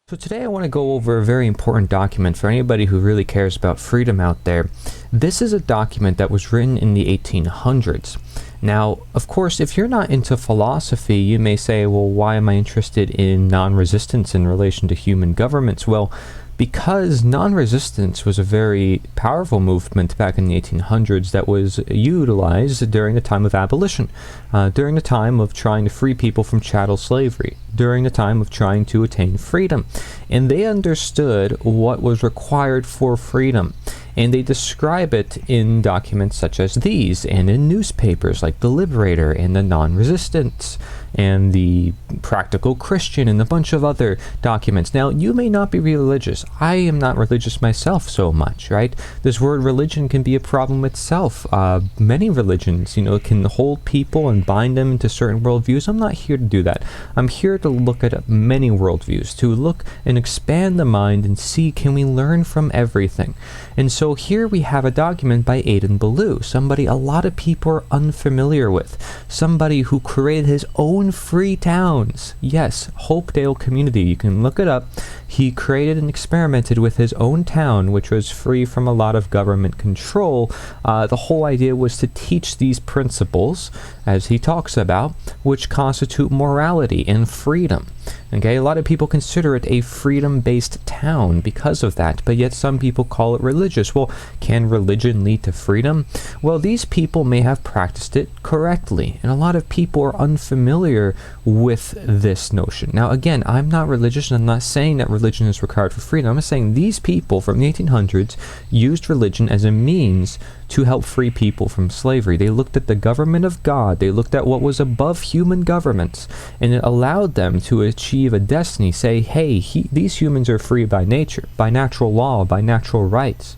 So today I want to go over a very important document for anybody who really cares about freedom out there. This is a document that was written in the 1800s. Now, of course, if you're not into philosophy, you may say, well, why am I interested in non-resistance in relation to human governments? Well, because non-resistance was a very powerful movement back in the 1800s that was utilized during the time of abolition, during the time of trying to free people from chattel slavery, during the time of trying to attain freedom. And they understood what was required for freedom. And they describe it in documents such as these, and in newspapers like The Liberator and the Non-Resistance, and the Practical Christian, and a bunch of other documents. Now, you may not be religious. I am not religious myself so much, right? This word religion can be a problem itself. Many religions, can hold people and bind them into certain worldviews. I'm not here to do that. I'm here to look at many worldviews, to look and expand the mind and see, can we learn from everything? And so here we have a document by Adin Ballou, somebody a lot of people are unfamiliar with, somebody who created his own free towns. Yes, Hopedale community, you can look it up. He created and experimented with his own town, which was free from a lot of government control. The whole idea was to teach these principles, as he talks about, which constitute morality and freedom. Okay, a lot of people consider it a freedom-based town because of that, but yet some people call it religious. Well, can religion lead to freedom? Well, these people may have practiced it correctly, and a lot of people are unfamiliar with this notion. Now, again, I'm not religious, and I'm not saying that religion is required for freedom. I'm saying these people from the 1800s used religion as a means to help free people from slavery. They looked at the government of God, they looked at what was above human governments, and it allowed them to achieve a destiny, say, hey, these humans are free by nature, by natural law, by natural rights,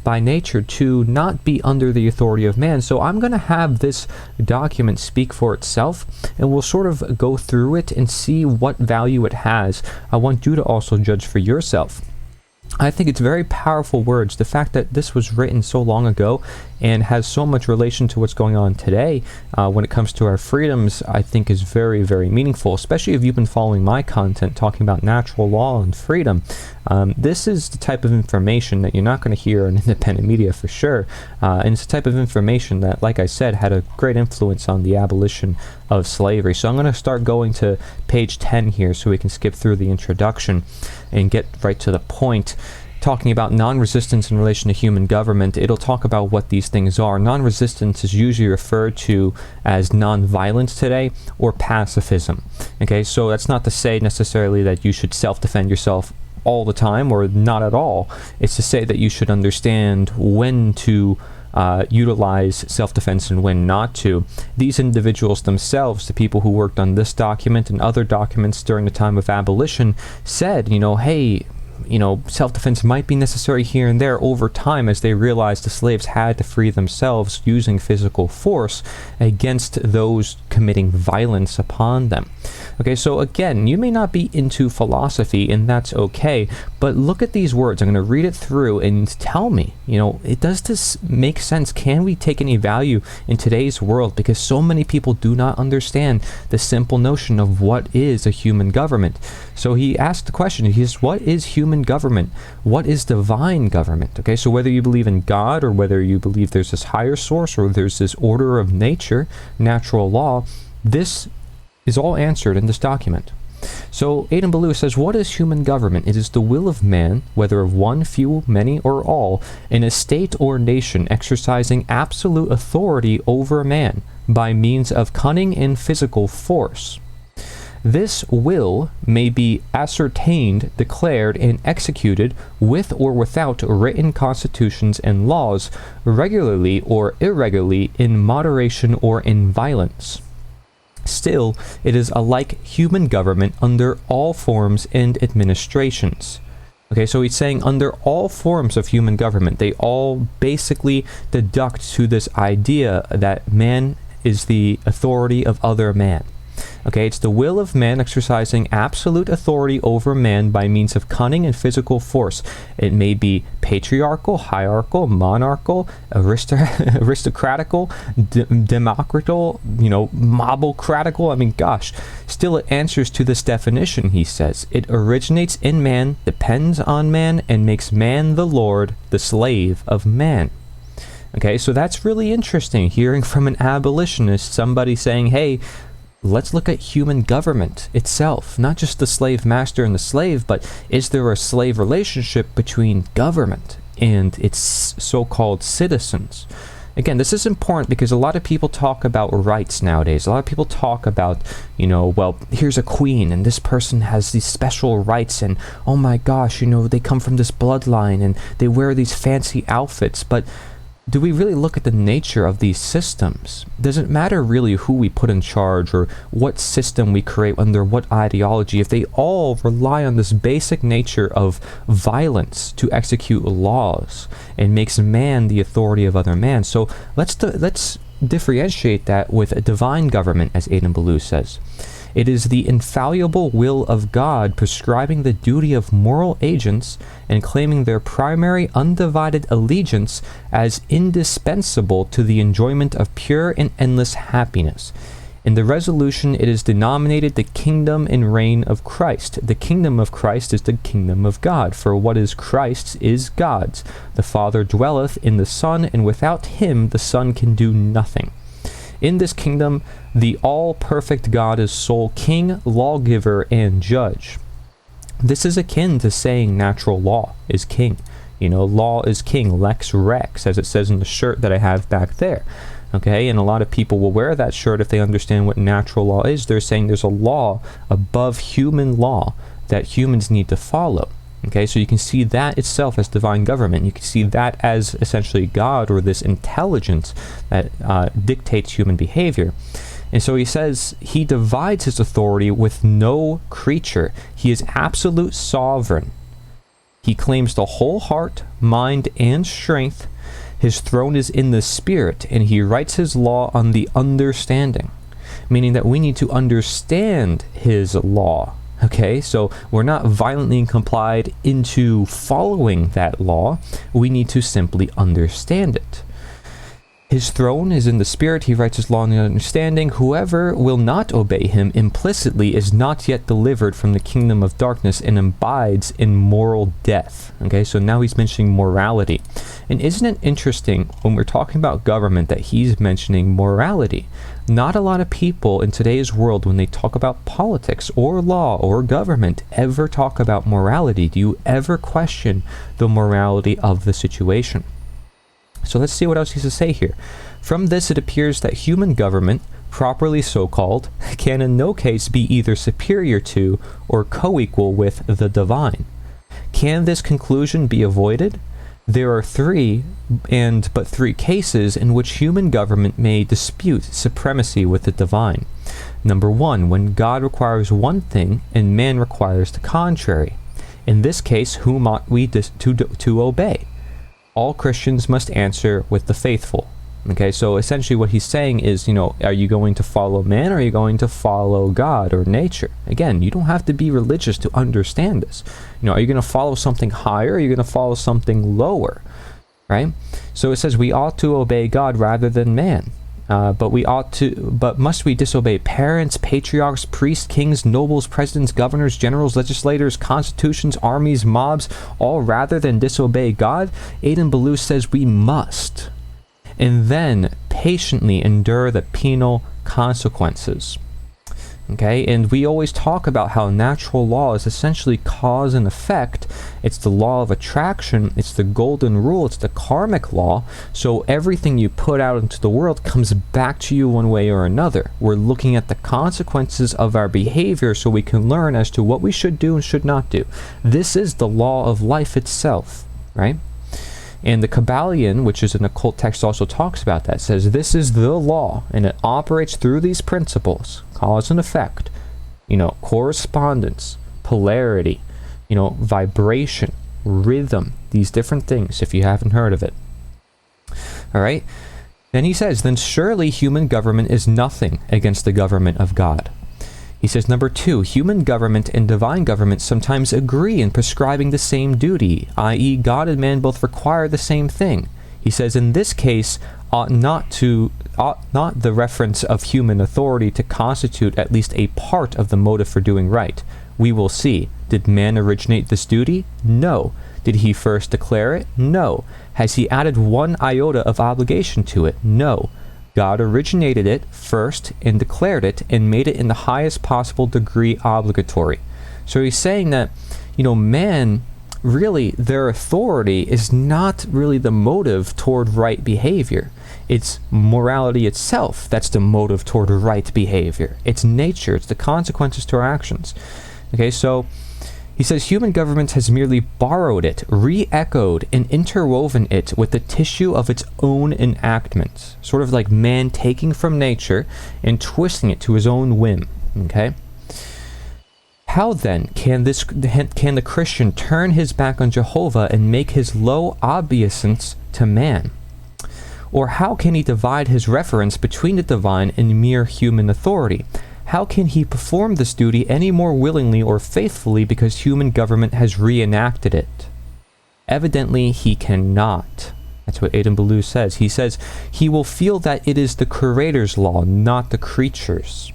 by nature, to not be under the authority of man. So I'm going to have this document speak for itself, and we'll sort of go through it and see what value it has. I want you to also judge for yourself. I think it's very powerful words. The fact that this was written so long ago and has so much relation to what's going on today when it comes to our freedoms, I think is very, very meaningful, especially if you've been following my content talking about natural law and freedom. This is the type of information that you're not going to hear in independent media for sure, and it's the type of information that, like I said, had a great influence on the abolition of slavery. So I'm going to start going to page 10 here so we can skip through the introduction and get right to the point. Talking about non-resistance in relation to human government, it'll talk about what these things are. Non-resistance is usually referred to as non-violence today, or pacifism. Okay, so that's not to say necessarily that you should self-defend yourself all the time, or not at all. It's to say that you should understand when to utilize self-defense and when not to. These individuals themselves, the people who worked on this document and other documents during the time of abolition, said, hey, self-defense might be necessary here and there over time, as they realized the slaves had to free themselves using physical force against those committing violence upon them. Okay, so again, you may not be into philosophy, and that's okay, but look at these words. I'm going to read it through and tell me, does this make sense? Can we take any value in today's world? Because so many people do not understand the simple notion of what is a human government. So he asked the question, he says, what is human government? What is divine government? Okay, so whether you believe in God, or whether you believe there's this higher source, or there's this order of nature, natural law, this is all answered in this document. So Adin Ballou says, what is human government? It is the will of man, whether of one, few, many, or all, in a state or nation, exercising absolute authority over man by means of cunning and physical force. This will may be ascertained, declared, and executed with or without written constitutions and laws, regularly or irregularly, in moderation or in violence. Still, it is alike human government under all forms and administrations. Okay, so he's saying under all forms of human government, they all basically deduct to this idea that man is the authority of other man. Okay, it's the will of man exercising absolute authority over man by means of cunning and physical force. It may be patriarchal, hierarchical, monarchical, aristocratical, democratical, mobocratical. I mean, gosh, still it answers to this definition, he says. It originates in man, depends on man, and makes man the lord, the slave of man. Okay, so that's really interesting, hearing from an abolitionist, somebody saying, hey, let's look at human government itself, not just the slave master and the slave, but is there a slave relationship between government and its so-called citizens? Again, this is important because a lot of people talk about rights nowadays. A lot of people talk about, well, here's a queen and this person has these special rights and, oh my gosh, they come from this bloodline and they wear these fancy outfits, but do we really look at the nature of these systems? Does it matter really who we put in charge or what system we create under what ideology if they all rely on this basic nature of violence to execute laws and makes man the authority of other man? So let's differentiate that with a divine government, as Adin Ballou says. It is the infallible will of God prescribing the duty of moral agents and claiming their primary undivided allegiance as indispensable to the enjoyment of pure and endless happiness. In the resolution, it is denominated the kingdom and reign of Christ. The kingdom of Christ is the kingdom of God, for what is Christ's is God's. The Father dwelleth in the Son, and without him the Son can do nothing. In this kingdom, the all-perfect God is sole king, lawgiver, and judge. This is akin to saying natural law is king. Law is king, lex rex, as it says in the shirt that I have back there. Okay, and a lot of people will wear that shirt if they understand what natural law is. They're saying there's a law above human law that humans need to follow. Okay, so you can see that itself as divine government. You can see that as essentially God, or this intelligence that dictates human behavior. And so he says he divides his authority with no creature. He is absolute sovereign. He claims the whole heart, mind, and strength. His throne is in the spirit, and he writes his law on the understanding, meaning that we need to understand his law. Okay, so we're not violently complied into following that law. We need to simply understand it. His throne is in the spirit. He writes his law in the understanding. Whoever will not obey him implicitly is not yet delivered from the kingdom of darkness and abides in moral death. Okay, so now he's mentioning morality. And isn't it interesting when we're talking about government that he's mentioning morality? Not a lot of people in today's world, when they talk about politics or law or government, ever talk about morality. Do you ever question the morality of the situation? So let's see what else he has to say here. From this, it appears that human government, properly so called, can in no case be either superior to or co-equal with the divine. Can this conclusion be avoided? There are but three cases in which human government may dispute supremacy with the divine. Number one, when God requires one thing and man requires the contrary. In this case, whom ought we to obey? All Christians must answer with the faithful. Okay, so essentially what he's saying is, are you going to follow man or are you going to follow God or nature? Again, you don't have to be religious to understand this. Are you going to follow something higher or are you going to follow something lower? Right? So it says we ought to obey God rather than man. But must we disobey parents, patriarchs, priests, kings, nobles, presidents, governors, generals, legislators, constitutions, armies, mobs, all rather than disobey God? Adin Ballou says we must. And then patiently endure the penal consequences. Okay, and we always talk about how natural law is essentially cause and effect. It's the law of attraction, it's the golden rule, it's the karmic law. So everything you put out into the world comes back to you one way or another. We're looking at the consequences of our behavior so we can learn as to what we should do and should not do. This is the law of life itself, right? And the Kabbalion, which is an occult text, also talks about that. It says this is the law, and it operates through these principles: cause and effect, correspondence, polarity, vibration, rhythm, these different things, if you haven't heard of it. All right? Then he says, then surely human government is nothing against the government of God. He says, number 2, human government and divine government sometimes agree in prescribing the same duty, i.e. God and man both require the same thing. He says, in this case, ought not the reference of human authority to constitute at least a part of the motive for doing right. We will see. Did man originate this duty? No. Did he first declare it? No. Has he added one iota of obligation to it? No. God originated it first and declared it and made it in the highest possible degree obligatory. So he's saying that, man, really, their authority is not really the motive toward right behavior. It's morality itself that's the motive toward right behavior. It's nature. It's the consequences to our actions. Okay, so he says human government has merely borrowed it, re-echoed, and interwoven it with the tissue of its own enactments. Sort of like man taking from nature and twisting it to his own whim. Okay? How then can the Christian turn his back on Jehovah and make his low obeisance to man? Or how can he divide his reference between the divine and mere human authority? How can he perform this duty any more willingly or faithfully because human government has reenacted it? Evidently, he cannot. That's what Adin Ballou says. He says he will feel that it is the Creator's law, not the creature's.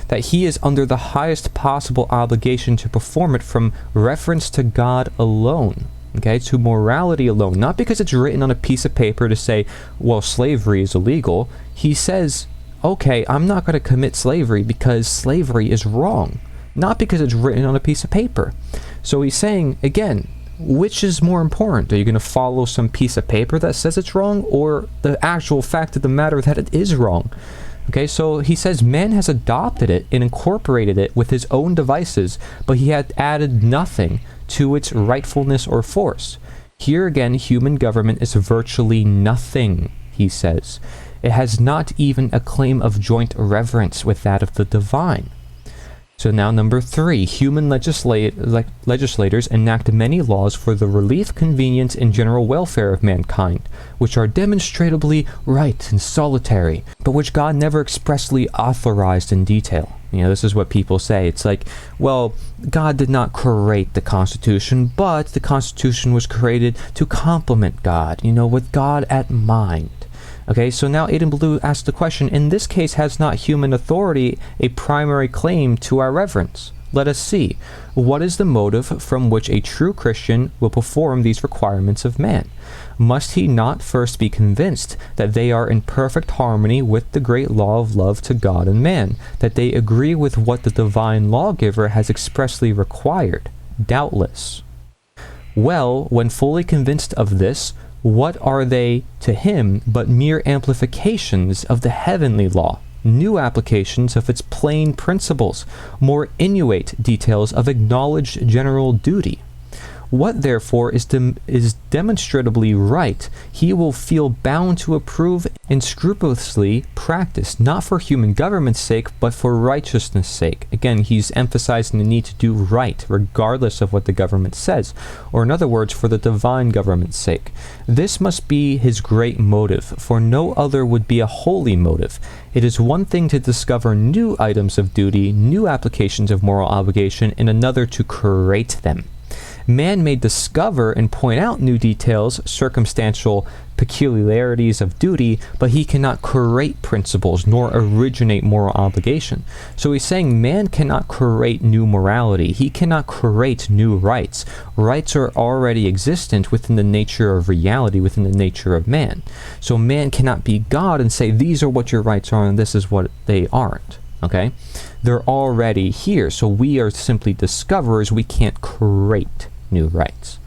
That he is under the highest possible obligation to perform it from reference to God alone. Okay, to morality alone. Not because it's written on a piece of paper to say, well, slavery is illegal. He says, okay, I'm not going to commit slavery because slavery is wrong, not because it's written on a piece of paper. So he's saying, again, which is more important? Are you going to follow some piece of paper that says it's wrong, or the actual fact of the matter that it is wrong? Okay, so he says man has adopted it and incorporated it with his own devices, but he had added nothing to its rightfulness or force. Here again, human government is virtually nothing, he says. It has not even a claim of joint reverence with that of the divine. So now number 3, human legislators enact many laws for the relief, convenience, and general welfare of mankind, which are demonstrably right and solitary, but which God never expressly authorized in detail. This is what people say. It's like, well, God did not create the Constitution, but the Constitution was created to complement God, with God at mind. Okay, so now Adin Ballou asks the question, in this case, has not human authority a primary claim to our reverence? Let us see. What is the motive from which a true Christian will perform these requirements of man? Must he not first be convinced that they are in perfect harmony with the great law of love to God and man, that they agree with what the divine lawgiver has expressly required? Doubtless. Well, when fully convinced of this, what are they to him but mere amplifications of the heavenly law, new applications of its plain principles, more innuate details of acknowledged general duty? What therefore is demonstrably right, he will feel bound to approve and scrupulously practice, not for human government's sake, but for righteousness' sake. Again, he's emphasizing the need to do right, regardless of what the government says, or in other words, for the divine government's sake. This must be his great motive, for no other would be a holy motive. It is one thing to discover new items of duty, new applications of moral obligation, and another to create them. Man may discover and point out new details, circumstantial peculiarities of duty, but he cannot create principles nor originate moral obligation. So he's saying man cannot create new morality. He cannot create new rights. Rights are already existent within the nature of reality, within the nature of man. So man cannot be God and say, these are what your rights are and this is what they aren't. Okay? They're already here. So we are simply discoverers. We can't create new rights.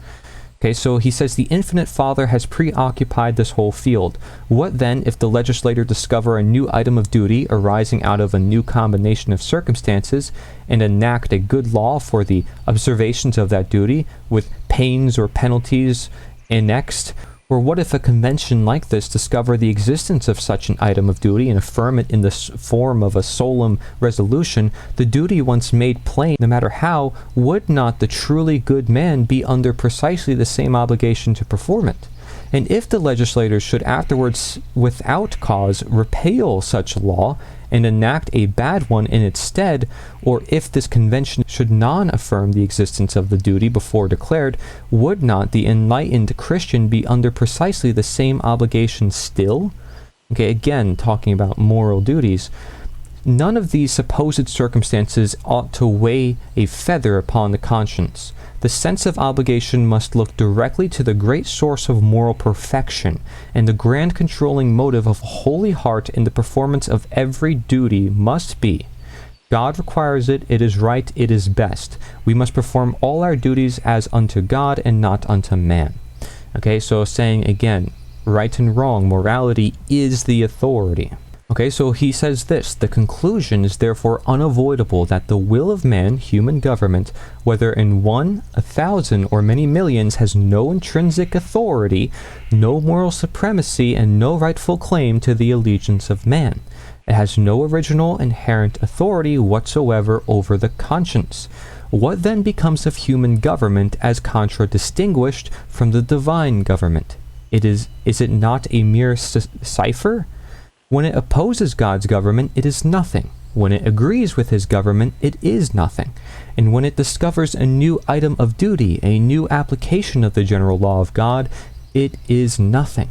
Okay, so he says the infinite Father has preoccupied this whole field. What then if the legislator discover a new item of duty arising out of a new combination of circumstances and enact a good law for the observations of that duty with pains or penalties annexed? Or what if a convention like this discover the existence of such an item of duty and affirm it in the form of a solemn resolution? The duty once made plain, no matter how, would not the truly good man be under precisely the same obligation to perform it? And if the legislators should afterwards, without cause, repeal such law, and enact a bad one in its stead, or if this convention should non-affirm the existence of the duty before declared, would not the enlightened Christian be under precisely the same obligation still? Okay, again, talking about moral duties. None of these supposed circumstances ought to weigh a feather upon the conscience. The sense of obligation must look directly to the great source of moral perfection, and the grand controlling motive of a holy heart in the performance of every duty must be, God requires it, it is right, it is best. We must perform all our duties as unto God and not unto man. Okay, so saying again, right and wrong, morality is the authority. Okay, so he says this, the conclusion is therefore unavoidable that the will of man, human government, whether in 1, 1,000, or many millions, has no intrinsic authority, no moral supremacy, and no rightful claim to the allegiance of man. It has no original inherent authority whatsoever over the conscience. What then becomes of human government as contradistinguished from the divine government? Is it not a mere cipher? When it opposes God's government, it is nothing. When it agrees with his government, it is nothing. And when it discovers a new item of duty, a new application of the general law of God, it is nothing.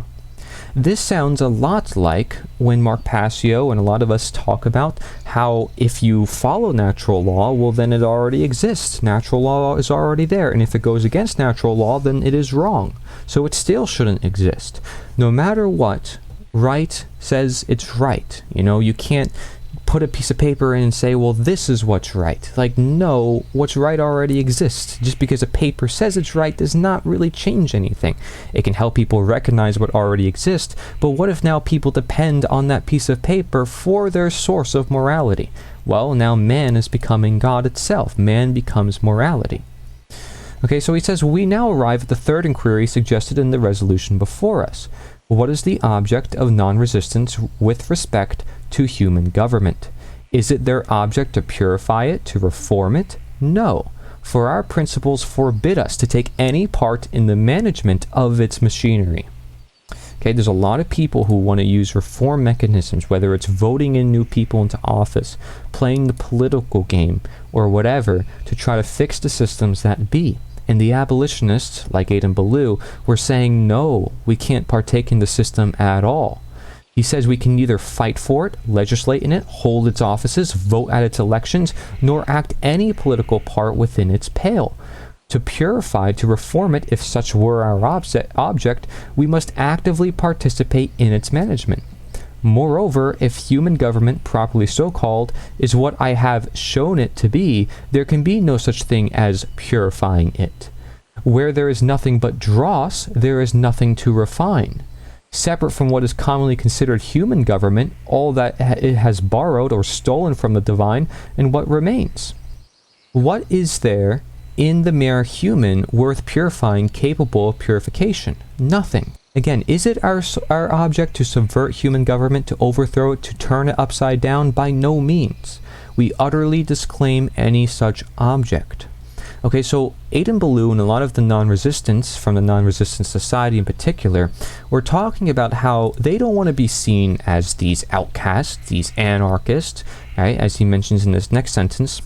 This sounds a lot like when Mark Passio and a lot of us talk about how if you follow natural law, well then it already exists. Natural law is already there, and if it goes against natural law, then it is wrong. So it still shouldn't exist. No matter what, right says it's right. You know, you can't put a piece of paper in and say, well, this is what's right. Like, no, what's right already exists. Just because a paper says it's right does not really change anything. It can help people recognize what already exists, but what if now people depend on that piece of paper for their source of morality? Well, now man is becoming God itself. Man becomes morality. Okay, so he says, we now arrive at the third inquiry suggested in the resolution before us. What is the object of non-resistance with respect to human government? Is it their object to purify it, to reform it? No, for our principles forbid us to take any part in the management of its machinery. Okay, there's a lot of people who want to use reform mechanisms, whether it's voting in new people into office, playing the political game, or whatever, to try to fix the systems that be. And the abolitionists, like Adin Ballou, were saying, no, we can't partake in the system at all. He says we can neither fight for it, legislate in it, hold its offices, vote at its elections, nor act any political part within its pale. To purify, to reform it, if such were our object, we must actively participate in its management. Moreover, if human government, properly so called, is what I have shown it to be, there can be no such thing as purifying it. Where there is nothing but dross, there is nothing to refine. Separate from what is commonly considered human government, all that it has borrowed or stolen from the divine, and what remains? What is there in the mere human worth purifying, capable of purification? Nothing. Again, is it our object to subvert human government, to overthrow it, to turn it upside down? By no means. We utterly disclaim any such object. Okay, so Adin Ballou and a lot of the non-resistance, from the non-resistance society in particular, were talking about how they don't want to be seen as these outcasts, these anarchists, right? As he mentions in this next sentence.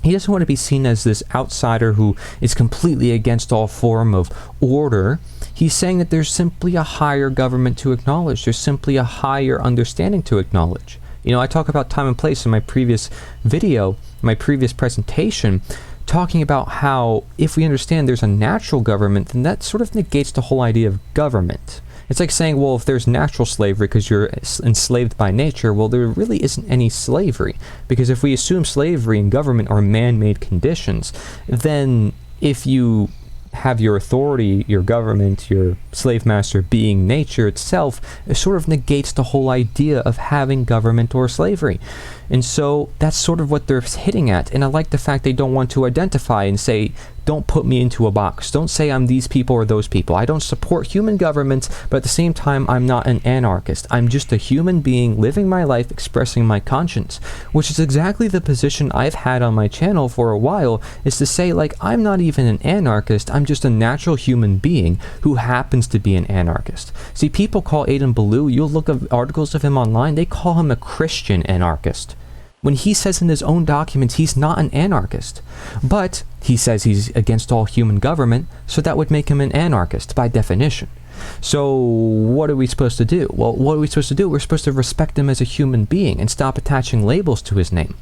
He doesn't want to be seen as this outsider who is completely against all form of order. He's saying that there's simply a higher government to acknowledge. There's simply a higher understanding to acknowledge. You know, I talk about time and place in my previous video, my previous presentation, talking about how if we understand there's a natural government, then that sort of negates the whole idea of government. It's like saying, well, if there's natural slavery because you're enslaved by nature, well, there really isn't any slavery. Because if we assume slavery and government are man-made conditions, then if you have your authority, your government, your slave master being nature itself, it sort of negates the whole idea of having government or slavery. And so that's sort of what they're hitting at. And I like the fact they don't want to identify and say, don't put me into a box. Don't say I'm these people or those people. I don't support human governments, but at the same time, I'm not an anarchist. I'm just a human being living my life, expressing my conscience, which is exactly the position I've had on my channel for a while, is to say, like, I'm not even an anarchist. I'm just a natural human being who happens happens to be an anarchist. See, people call Adin Ballou, you'll look at articles of him online, they call him a Christian anarchist. When he says in his own documents he's not an anarchist. But he says he's against all human government, so that would make him an anarchist by definition. So what are we supposed to do? Well, what are we supposed to do? We're supposed to respect him as a human being and stop attaching labels to his name.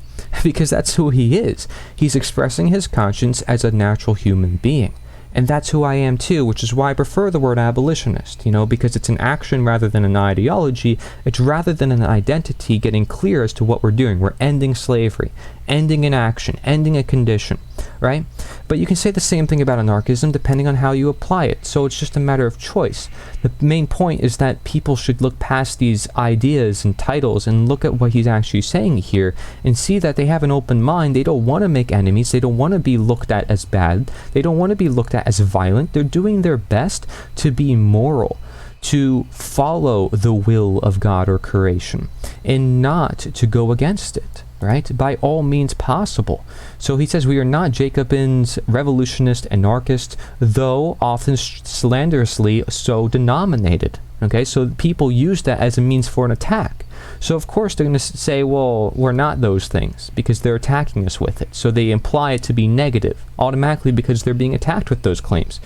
Because that's who he is. He's expressing his conscience as a natural human being. And that's who I am too, which is why I prefer the word abolitionist, because it's an action rather than an ideology. It's rather than an identity getting clear as to what we're doing. We're ending slavery, ending an action, ending a condition, right? But you can say the same thing about anarchism depending on how you apply it. So it's just a matter of choice. The main point is that people should look past these ideas and titles and look at what he's actually saying here and see that they have an open mind. They don't want to make enemies. They don't want to be looked at as bad. They don't want to be looked at as violent. They're doing their best to be moral, to follow the will of God or creation, and not to go against it, right? By all means possible. So he says we are not Jacobin's revolutionist anarchist, though often slanderously so denominated. Okay, so people use that as a means for an attack. So of course they're going to say, well, we're not those things, because they're attacking us with it. So they imply it to be negative automatically because they're being attacked with those claims.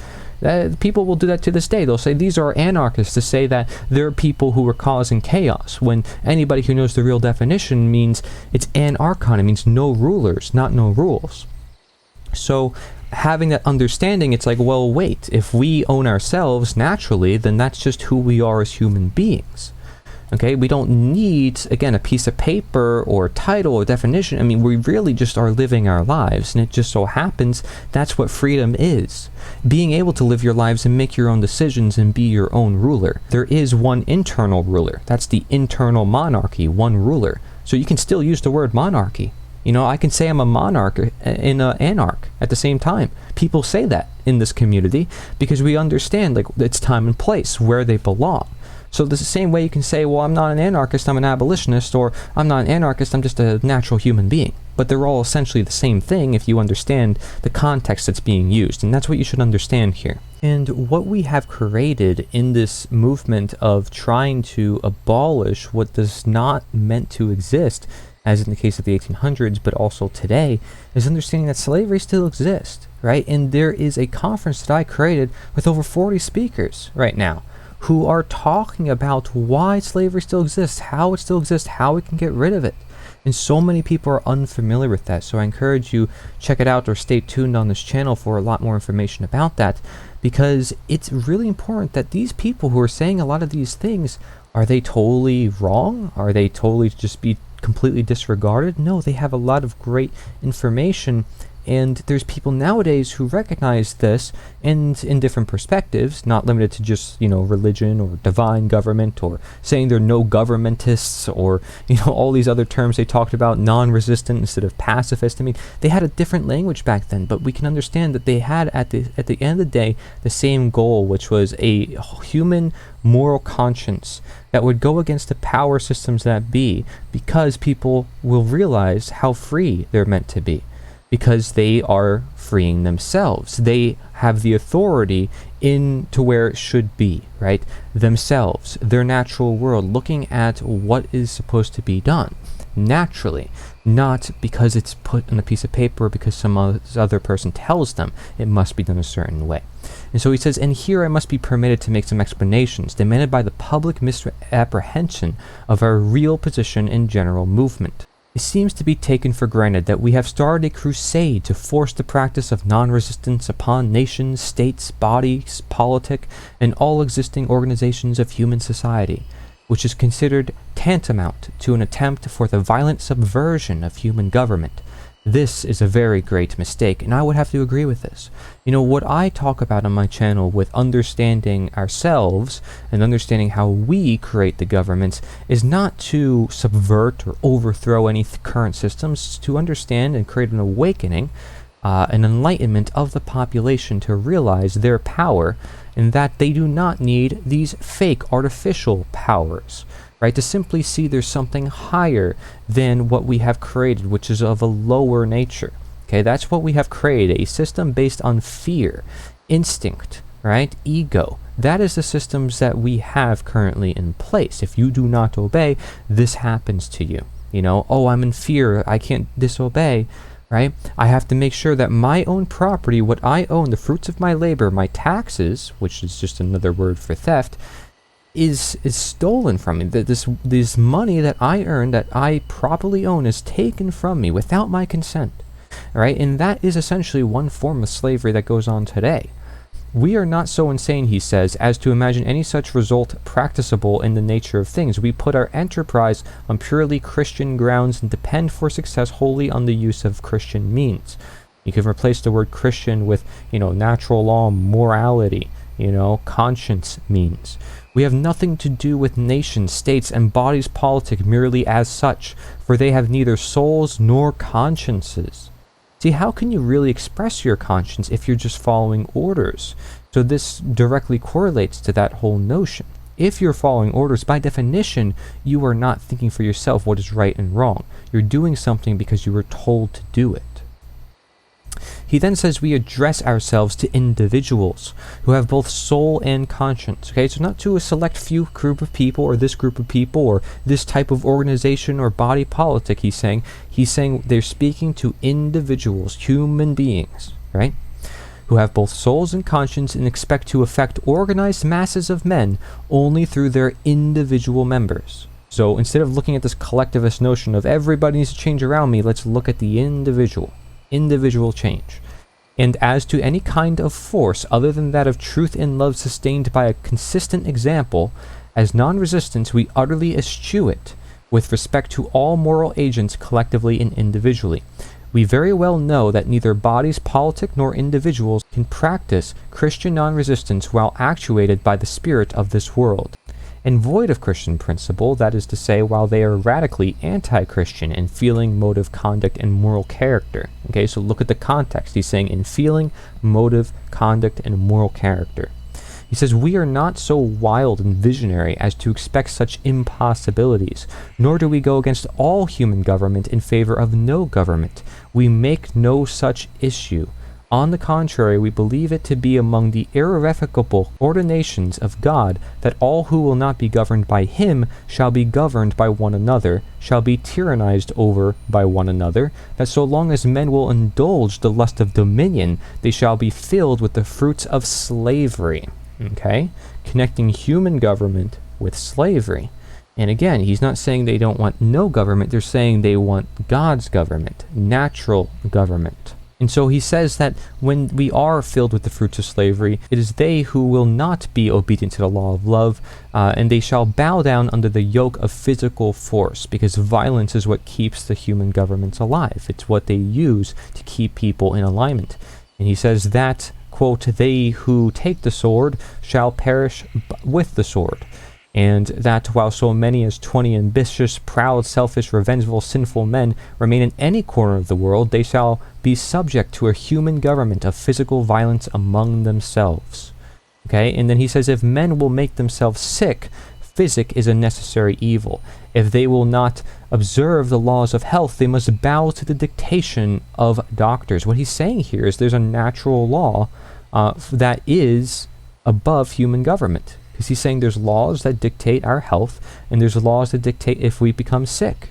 People will do that to this day. They'll say these are anarchists to say that they're people who are causing chaos, when anybody who knows the real definition means it's anarchon. It means no rulers, not no rules. So having that understanding, it's like, well, wait, if we own ourselves naturally, then that's just who we are as human beings. Okay, we don't need, again, a piece of paper or a title or definition. I mean, we really just are living our lives, and it just so happens that's what freedom is. Being able to live your lives and make your own decisions and be your own ruler. There is one internal ruler. That's the internal monarchy, one ruler. So you can still use the word monarchy. I can say I'm a monarch and an anarch at the same time. People say that in this community because we understand, like, it's time and place, where they belong. So the same way you can say, well, I'm not an anarchist, I'm an abolitionist, or I'm not an anarchist, I'm just a natural human being. But they're all essentially the same thing if you understand the context that's being used, and that's what you should understand here. And what we have created in this movement of trying to abolish what does not meant to exist, as in the case of the 1800s, but also today, is understanding that slavery still exists, right? And there is a conference that I created with over 40 speakers right now, who are talking about why slavery still exists, how it still exists, how we can get rid of it. And so many people are unfamiliar with that, so I encourage you check it out or stay tuned on this channel for a lot more information about that, because it's really important that these people who are saying a lot of these things, are they totally wrong? Are they totally just be completely disregarded? No, they have a lot of great information. And there's people nowadays who recognize this, and in different perspectives, not limited to just, religion or divine government, or saying they're no governmentists, or, all these other terms they talked about, non-resistant instead of pacifist. I mean, they had a different language back then, but we can understand that they had, at the end of the day, the same goal, which was a human moral conscience that would go against the power systems that be, because people will realize how free they're meant to be. Because they are freeing themselves. They have the authority into where it should be, right? Themselves, their natural world, looking at what is supposed to be done naturally, not because it's put on a piece of paper or because some other person tells them it must be done a certain way. And so he says, and here I must be permitted to make some explanations demanded by the public misapprehension of our real position in general movement. It seems to be taken for granted that we have started a crusade to force the practice of non-resistance upon nations, states, bodies, politic, and all existing organizations of human society, which is considered tantamount to an attempt for the violent subversion of human government. This is a very great mistake, and I would have to agree with this. What I talk about on my channel with understanding ourselves and understanding how we create the governments is not to subvert or overthrow any current systems, it's to understand and create an awakening, an enlightenment of the population to realize their power and that they do not need these fake artificial powers. Right, to simply see there's something higher than what we have created, which is of a lower nature. Okay, that's what we have created, a system based on fear, instinct, right? Ego. That is the systems that we have currently in place. If you do not obey, this happens to you. You know, oh, I'm in fear, I can't disobey, right? I have to make sure that my own property, what I own, the fruits of my labor, my taxes, which is just another word for theft, is stolen from me. This money that I earn, that I properly own, is taken from me without my consent, right? And that is essentially one form of slavery that goes on today. We are not so insane, he says, as to imagine any such result practicable in the nature of things. We put our enterprise on purely Christian grounds and depend for success wholly on the use of Christian means. You can replace the word Christian with, natural law, morality, conscience means. We have nothing to do with nations, states, and bodies politic merely as such, for they have neither souls nor consciences. See, how can you really express your conscience if you're just following orders? So this directly correlates to that whole notion. If you're following orders, by definition, you are not thinking for yourself what is right and wrong. You're doing something because you were told to do it. He then says we address ourselves to individuals who have both soul and conscience. Okay, so not to a select few group of people, or this group of people, or this type of organization or body politic, he's saying. He's saying they're speaking to individuals, human beings, right? Who have both souls and conscience and expect to affect organized masses of men only through their individual members. So instead of looking at this collectivist notion of everybody needs to change around me, let's look at the individual change. And as to any kind of force other than that of truth and love sustained by a consistent example, as non-resistance we utterly eschew it with respect to all moral agents collectively and individually. We very well know that neither bodies politic nor individuals can practice Christian non-resistance while actuated by the spirit of this world, and void of Christian principle, that is to say, while they are radically anti-Christian in feeling, motive, conduct, and moral character. Okay, so look at the context. He's saying in feeling, motive, conduct, and moral character. He says, we are not so wild and visionary as to expect such impossibilities, nor do we go against all human government in favor of no government. We make no such issue. On the contrary, we believe it to be among the irrevocable ordinations of God that all who will not be governed by him shall be governed by one another, shall be tyrannized over by one another, that so long as men will indulge the lust of dominion, they shall be filled with the fruits of slavery. Okay? Connecting human government with slavery. And again, he's not saying they don't want no government, they're saying they want God's government, natural government. And so he says that when we are filled with the fruits of slavery, it is they who will not be obedient to the law of love, and they shall bow down under the yoke of physical force, because violence is what keeps the human governments alive. It's what they use to keep people in alignment. And he says that, quote, they who take the sword shall perish with the sword. And that while so many as 20 ambitious, proud, selfish, revengeful, sinful men remain in any corner of the world, they shall be subject to a human government of physical violence among themselves. Okay, and then he says, if men will make themselves sick, physic is a necessary evil. If they will not observe the laws of health, they must bow to the dictation of doctors. What he's saying here is there's a natural law that is above human government. Because he's saying there's laws that dictate our health, and there's laws that dictate if we become sick,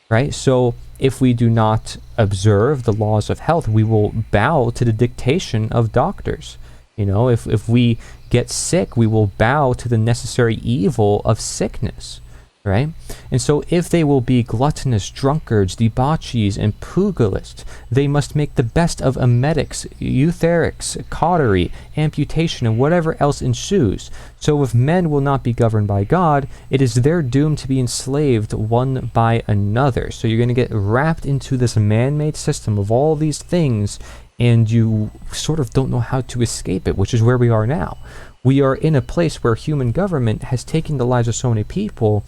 right? So if we do not observe the laws of health, we will bow to the dictation of doctors. If we get sick, we will bow to the necessary evil of sickness, right? And so if they will be gluttonous, drunkards, debauchees, and pugilists, they must make the best of emetics, eutherics, cautery, amputation, and whatever else ensues. So if men will not be governed by God, it is their doom to be enslaved one by another. So you're going to get wrapped into this man-made system of all these things, and you sort of don't know how to escape it, which is where we are now. We are in a place where human government has taken the lives of so many people,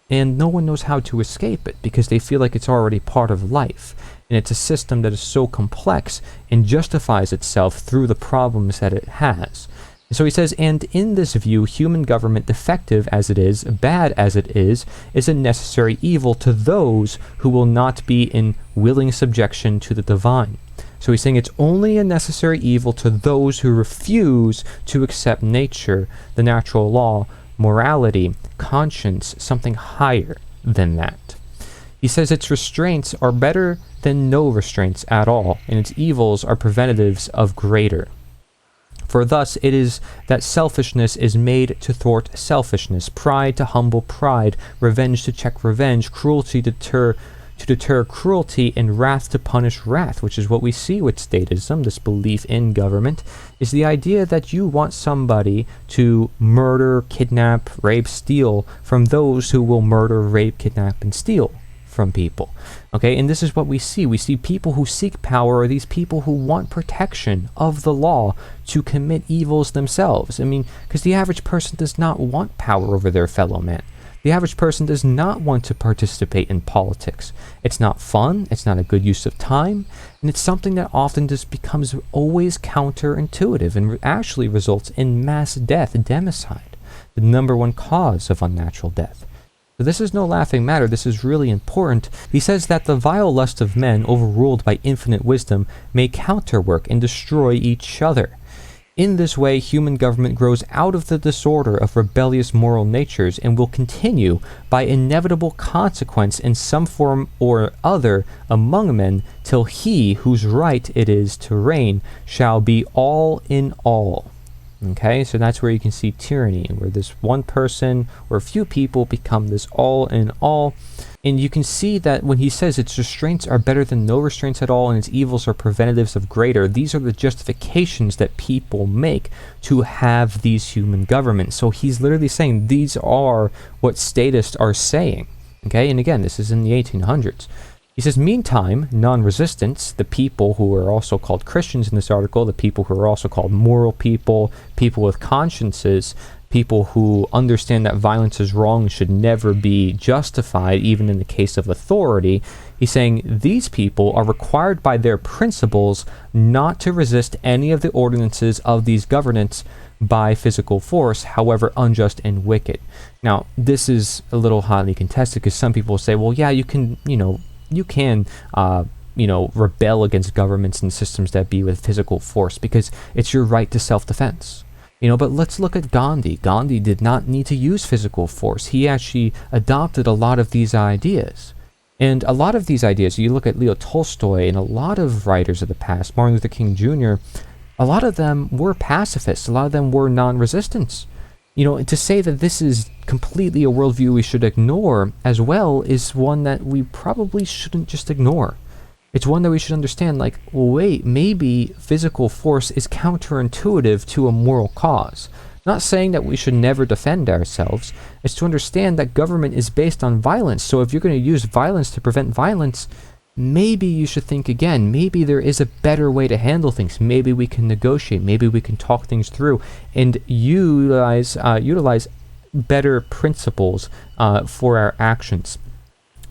and no one knows how to escape it because they feel like it's already part of life. And it's a system that is so complex and justifies itself through the problems that it has. And so he says, and in this view, human government, defective as it is, bad as it is a necessary evil to those who will not be in willing subjection to the divine. So he's saying it's only a necessary evil to those who refuse to accept nature, the natural law, morality, conscience, something higher than that. He says its restraints are better than no restraints at all, and its evils are preventives of greater. For thus it is that selfishness is made to thwart selfishness, pride to humble pride, revenge to check revenge, cruelty to deter cruelty, and wrath to punish wrath, which is what we see with statism, this belief in government, is the idea that you want somebody to murder, kidnap, rape, steal from those who will murder, rape, kidnap, and steal from people. Okay, and this is what we see. We see people who seek power are these people who want protection of the law to commit evils themselves. I mean, because the average person does not want power over their fellow man. The average person does not want to participate in politics. It's not fun, it's not a good use of time, and it's something that often just becomes always counterintuitive and actually results in mass death, democide, the number one cause of unnatural death. So this is no laughing matter, this is really important. He says that the vile lust of men, overruled by infinite wisdom, may counterwork and destroy each other. In this way, human government grows out of the disorder of rebellious moral natures and will continue by inevitable consequence in some form or other among men till he whose right it is to reign shall be all in all. Okay, so that's where you can see tyranny, where this one person or a few people become this all in all. And you can see that when he says its restraints are better than no restraints at all and its evils are preventatives of greater, these are the justifications that people make to have these human governments. So he's literally saying these are what statists are saying. Okay, and again, this is in the 1800s. He says, meantime, non-resistants, the people who are also called Christians in this article, the people who are also called moral people, people with consciences, people who understand that violence is wrong and should never be justified, even in the case of authority, he's saying these people are required by their principles not to resist any of the ordinances of these governments by physical force, however unjust and wicked. Now, this is a little hotly contested because some people say, well, yeah, you can rebel against governments and systems that be with physical force because it's your right to self-defense. But let's look at Gandhi. Gandhi did not need to use physical force. He actually adopted a lot of these ideas. And a lot of these ideas, you look at Leo Tolstoy and a lot of writers of the past, Martin Luther King Jr., a lot of them were pacifists. A lot of them were non-resistants. To say that this is completely a worldview we should ignore as well is one that we probably shouldn't just ignore. It's one that we should understand, like, well, wait, maybe physical force is counterintuitive to a moral cause. Not saying that we should never defend ourselves. It's to understand that government is based on violence. So if you're going to use violence to prevent violence, maybe you should think again. Maybe there is a better way to handle things. Maybe we can negotiate. Maybe we can talk things through and utilize better principles for our actions.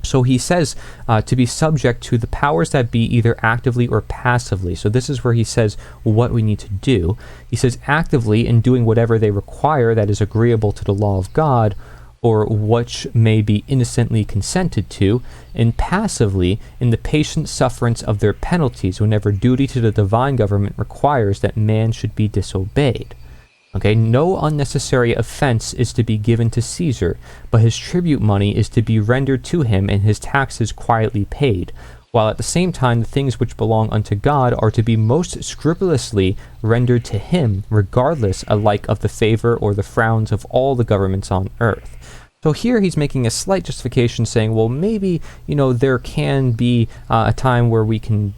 So he says to be subject to the powers that be either actively or passively. So this is where he says what we need to do. He says actively in doing whatever they require that is agreeable to the law of God, or which may be innocently consented to, and passively in the patient sufferance of their penalties whenever duty to the divine government requires that man should be disobeyed. Okay, no unnecessary offense is to be given to Caesar, but his tribute money is to be rendered to him and his taxes quietly paid, while at the same time the things which belong unto God are to be most scrupulously rendered to him, regardless alike of the favor or the frowns of all the governments on earth. So here he's making a slight justification saying, well, maybe, there can be a time where we can,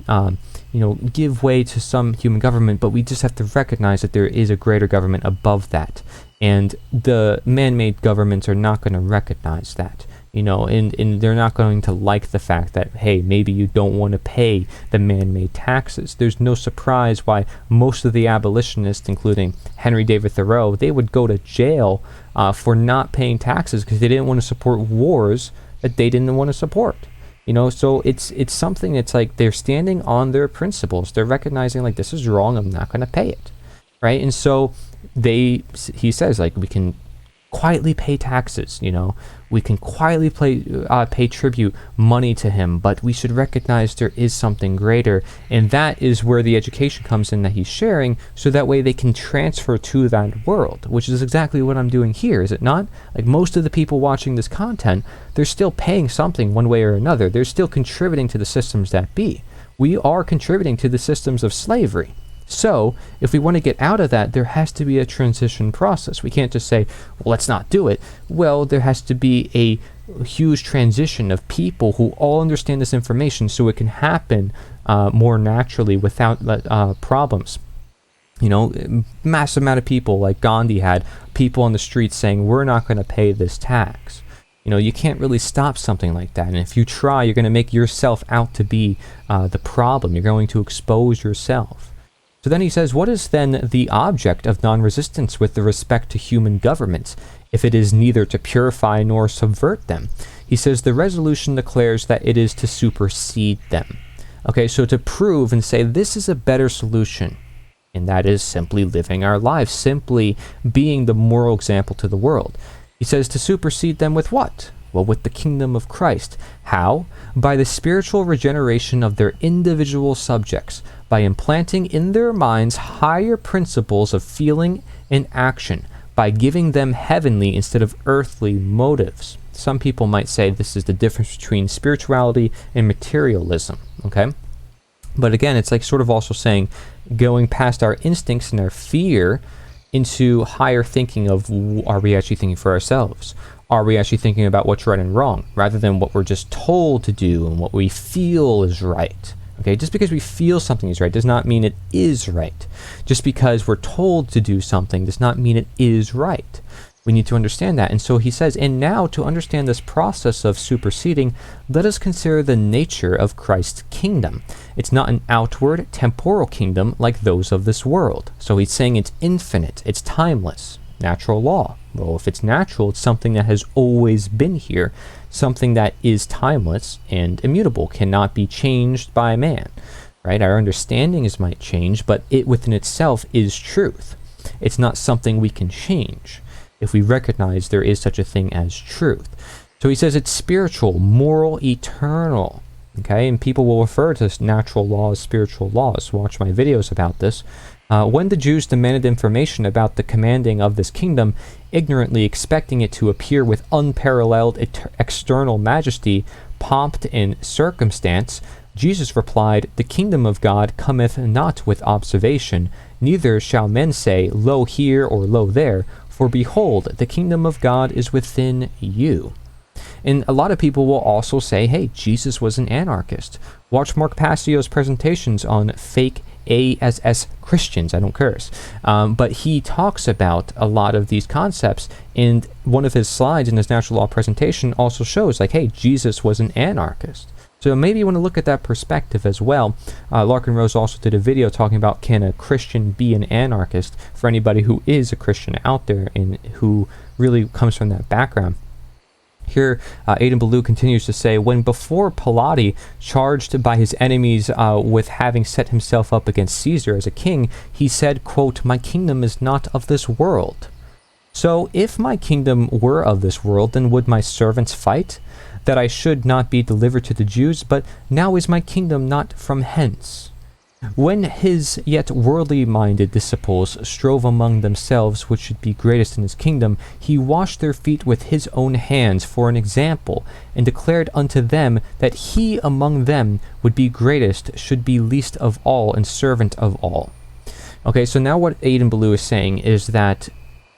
give way to some human government, but we just have to recognize that there is a greater government above that. And the man-made governments are not going to recognize that, and they're not going to like the fact that, hey, maybe you don't want to pay the man-made taxes. There's no surprise why most of the abolitionists, including Henry David Thoreau, they would go to jail for not paying taxes because they didn't want to support wars that they didn't want to support. So it's something that's like they're standing on their principles. They're recognizing like this is wrong. I'm not going to pay it, right? And so he says like we can quietly pay taxes, we can quietly pay tribute money to him, but we should recognize there is something greater, and that is where the education comes in that he's sharing, so that way they can transfer to that world, which is exactly what I'm doing here, is it not? Like, most of the people watching this content, they're still paying something one way or another. They're still contributing to the systems that be. We are contributing to the systems of slavery. So, if we want to get out of that, there has to be a transition process. We can't just say, well, let's not do it. Well, there has to be a huge transition of people who all understand this information so it can happen more naturally without problems. Massive amount of people, like Gandhi had, people on the streets saying, we're not going to pay this tax. You can't really stop something like that. And if you try, you're going to make yourself out to be the problem. You're going to expose yourself. So then he says, what is then the object of non-resistance with respect to human governments, if it is neither to purify nor subvert them? He says, the resolution declares that it is to supersede them. Okay, so to prove and say this is a better solution, and that is simply living our lives, simply being the moral example to the world. He says to supersede them with what? Well, with the kingdom of Christ. How? By the spiritual regeneration of their individual subjects, by implanting in their minds higher principles of feeling and action, by giving them heavenly instead of earthly motives. Some people might say this is the difference between spirituality and materialism, okay? But again, it's like sort of also saying going past our instincts and our fear into higher thinking of, are we actually thinking for ourselves? Are we actually thinking about what's right and wrong, rather than what we're just told to do and what we feel is right? Okay, just because we feel something is right does not mean it is right. Just because we're told to do something does not mean it is right. We need to understand that. And so he says, and now to understand this process of superseding, let us consider the nature of Christ's kingdom. It's not an outward, temporal kingdom like those of this world. So he's saying it's infinite, it's timeless. Natural law. Well, if it's natural, it's something that has always been here, something that is timeless and immutable, cannot be changed by man, right? Our understandings might change, but it within itself is truth. It's not something we can change if we recognize there is such a thing as truth. So he says it's spiritual, moral, eternal. Okay, and people will refer to natural law as spiritual laws. Watch my videos about this. When the Jews demanded information about the commanding of this kingdom, ignorantly expecting it to appear with unparalleled external majesty, pomp, and circumstance, Jesus replied, the kingdom of God cometh not with observation, neither shall men say, lo here or lo there, for behold, the kingdom of God is within you. And a lot of people will also say, hey, Jesus was an anarchist. Watch Mark Passio's presentations on fake ASS Christians. I don't curse. But he talks about a lot of these concepts, and one of his slides in his natural law presentation also shows, like, hey, Jesus was an anarchist. So maybe you want to look at that perspective as well. Larkin Rose also did a video talking about, can a Christian be an anarchist, for anybody who is a Christian out there and who really comes from that background. Here, Adin Ballou continues to say, when before Pilate, charged by his enemies with having set himself up against Caesar as a king, he said, quote, my kingdom is not of this world. So if my kingdom were of this world, then would my servants fight, that I should not be delivered to the Jews? But now is my kingdom not from hence. When his yet worldly-minded disciples strove among themselves which should be greatest in his kingdom, he washed their feet with his own hands for an example, and declared unto them that he among them would be greatest, should be least of all, and servant of all. Okay, so now what Adin Ballou is saying is that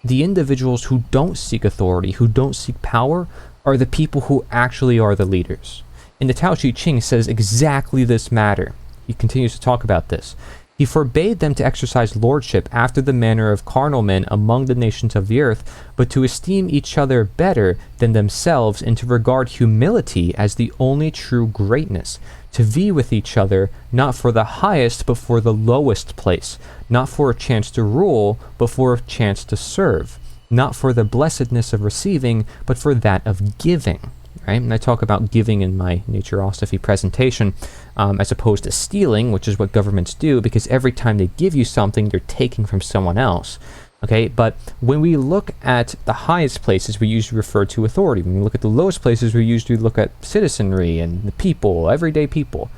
the individuals who don't seek authority, who don't seek power, are the people who actually are the leaders. And the Tao Te Ching says exactly this matter. He continues to talk about this. He forbade them to exercise lordship after the manner of carnal men among the nations of the earth, but to esteem each other better than themselves, and to regard humility as the only true greatness, to vie with each other, not for the highest, but for the lowest place, not for a chance to rule, but for a chance to serve, not for the blessedness of receiving, but for that of giving. Right? And I talk about giving in my Naturosophy presentation, as opposed to stealing, which is what governments do, because every time they give you something, they're taking from someone else. Okay, but when we look at the highest places, we usually refer to authority. When we look at the lowest places, we usually look at citizenry and the people, everyday people.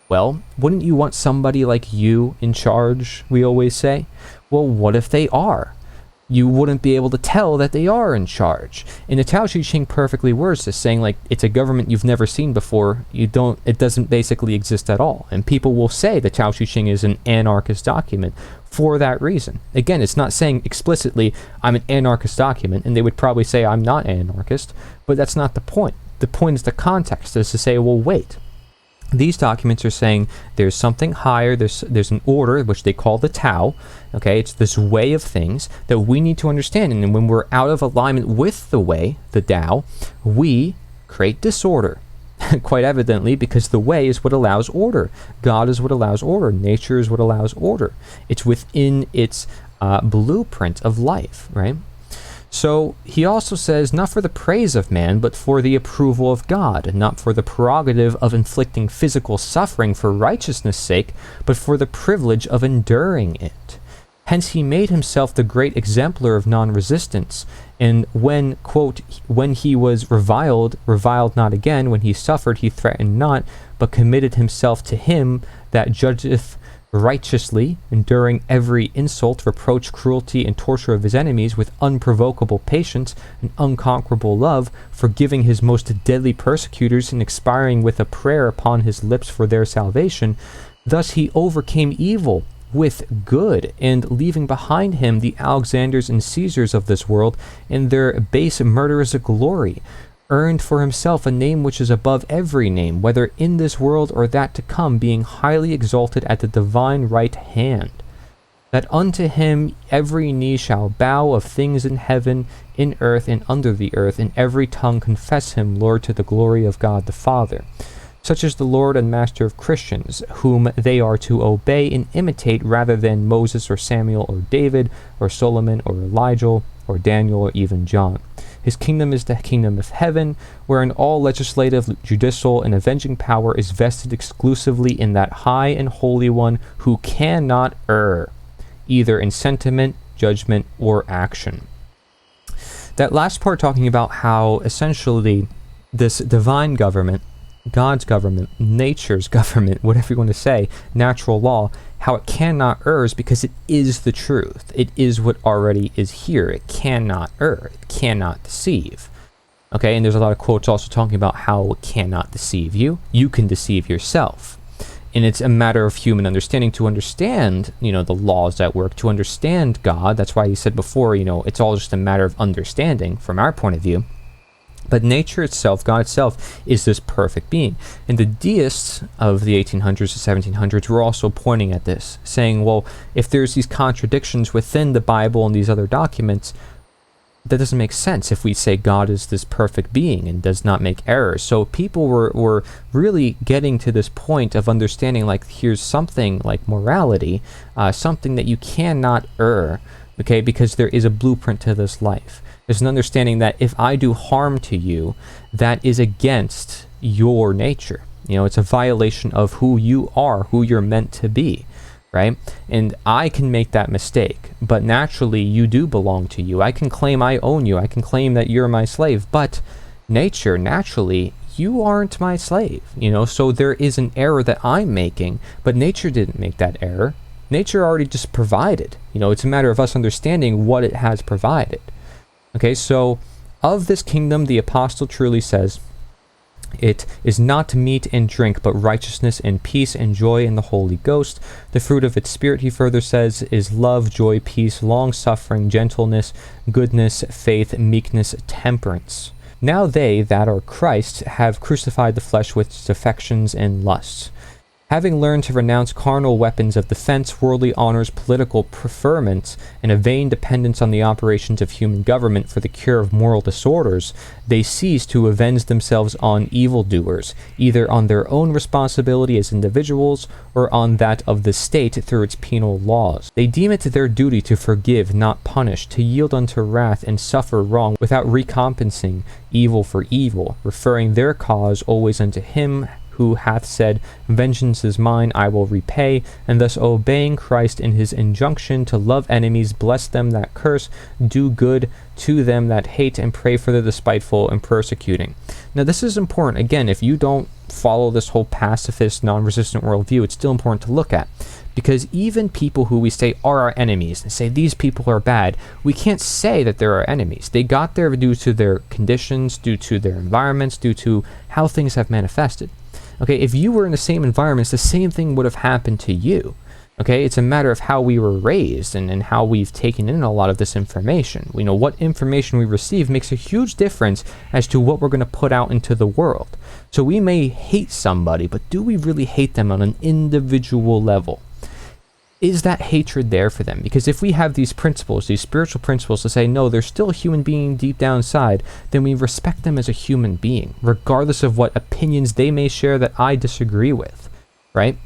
Well, wouldn't you want somebody like you in charge, we always say? Well, what if they are? You wouldn't be able to tell that they are in charge. And the Tao Te Ching perfectly words this, saying like it's a government you've never seen before. It doesn't basically exist at all. And people will say the Tao Te Ching is an anarchist document for that reason. Again, it's not saying explicitly I'm an anarchist document, and they would probably say I'm not an anarchist, but that's not the point. The point is the context, is to say, well, wait. These documents are saying there's something higher, there's an order, which they call the Tao, okay? It's this way of things that we need to understand, and when we're out of alignment with the way, the Tao, we create disorder, quite evidently, because the way is what allows order. God is what allows order. Nature is what allows order. It's within its blueprint of life, right? So he also says, not for the praise of man, but for the approval of God, not for the prerogative of inflicting physical suffering for righteousness' sake, but for the privilege of enduring it. Hence he made himself the great exemplar of non-resistance, and when, quote, when he was reviled not again, when he suffered, he threatened not, but committed himself to him that judgeth righteously, enduring every insult, reproach, cruelty, and torture of his enemies with unprovocable patience and unconquerable love, forgiving his most deadly persecutors and expiring with a prayer upon his lips for their salvation. Thus he overcame evil with good, and leaving behind him the Alexanders and Caesars of this world and their base murderous glory, earned for himself a name which is above every name, whether in this world or that to come, being highly exalted at the divine right hand, that unto him every knee shall bow of things in heaven, in earth, and under the earth, and every tongue confess him Lord to the glory of God the Father. Such is the Lord and Master of Christians, whom they are to obey and imitate rather than Moses or Samuel or David or Solomon or Elijah or Daniel or even John. His kingdom is the kingdom of heaven, wherein all legislative, judicial, and avenging power is vested exclusively in that high and holy one who cannot err, either in sentiment, judgment, or action. That last part talking about how essentially this divine government, God's government, nature's government, whatever you want to say, natural law, how it cannot err is because it is the truth. It is what already is here. It cannot err. It cannot deceive. Okay, and there's a lot of quotes also talking about how it cannot deceive you. You can deceive yourself. And it's a matter of human understanding to understand, the laws at work, to understand God. That's why he said before, it's all just a matter of understanding from our point of view. But nature itself, God itself, is this perfect being. And the deists of the 1800s to 1700s were also pointing at this, saying, well, if there's these contradictions within the Bible and these other documents, that doesn't make sense if we say God is this perfect being and does not make errors. So people were really getting to this point of understanding, like, here's something like morality, something that you cannot err, okay, because there is a blueprint to this life. There's an understanding that if I do harm to you, that is against your nature. It's a violation of who you are, who you're meant to be, right? And I can make that mistake, but naturally you do belong to you. I can claim I own you. I can claim that you're my slave, but nature, naturally, you aren't my slave, So there is an error that I'm making, but nature didn't make that error. Nature already just provided. It's a matter of us understanding what it has provided. Okay, so of this kingdom, the apostle truly says, it is not meat and drink, but righteousness and peace and joy in the Holy Ghost. The fruit of its Spirit, he further says, is love, joy, peace, long-suffering, gentleness, goodness, faith, meekness, temperance. Now they that are Christ have crucified the flesh with its affections and lusts. Having learned to renounce carnal weapons of defense, worldly honors, political preferments, and a vain dependence on the operations of human government for the cure of moral disorders, they cease to avenge themselves on evildoers, either on their own responsibility as individuals or on that of the state through its penal laws. They deem it their duty to forgive, not punish, to yield unto wrath and suffer wrong without recompensing evil for evil, referring their cause always unto him who hath said, Vengeance is mine, I will repay, and thus obeying Christ in his injunction to love enemies, bless them that curse, do good to them that hate, and pray for the despiteful and persecuting. Now this is important. Again, if you don't follow this whole pacifist, non-resistant worldview, it's still important to look at. Because even people who we say are our enemies, and say these people are bad, we can't say that they're our enemies. They got there due to their conditions, due to their environments, due to how things have manifested. Okay, if you were in the same environments, the same thing would have happened to you. Okay, it's a matter of how we were raised and how we've taken in a lot of this information. We know what information we receive makes a huge difference as to what we're going to put out into the world. So we may hate somebody, but do we really hate them on an individual level? Is that hatred there for them? Because if we have these principles, these spiritual principles to say, no, they're still a human being deep down inside, then we respect them as a human being, regardless of what opinions they may share that I disagree with, right?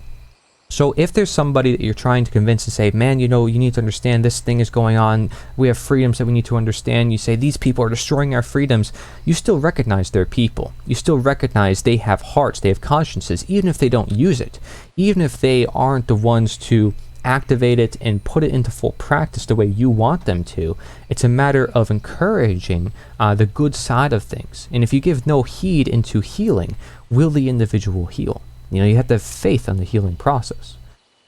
So if there's somebody that you're trying to convince and say, man, you need to understand this thing is going on, we have freedoms that we need to understand, you say these people are destroying our freedoms, you still recognize they're people. You still recognize they have hearts, they have consciences, even if they don't use it, even if they aren't the ones to activate it and put it into full practice the way you want them to. It's a matter of encouraging the good side of things. And if you give no heed into healing, will the individual heal? You have to have faith on the healing process.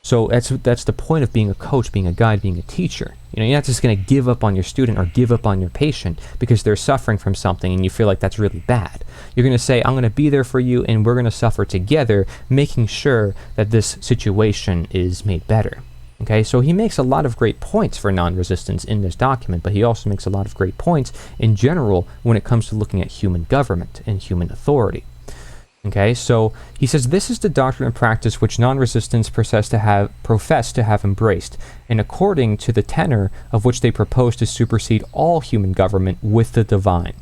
So that's the point of being a coach, being a guide, being a teacher. You're not just going to give up on your student or give up on your patient because they're suffering from something and you feel like that's really bad. You're going to say, I'm going to be there for you and we're going to suffer together, making sure that this situation is made better. Okay, so he makes a lot of great points for non-resistance in this document, but he also makes a lot of great points in general when it comes to looking at human government and human authority. Okay, so he says this is the doctrine and practice which non-resistants profess to have embraced, and according to the tenor of which they propose to supersede all human government with the divine.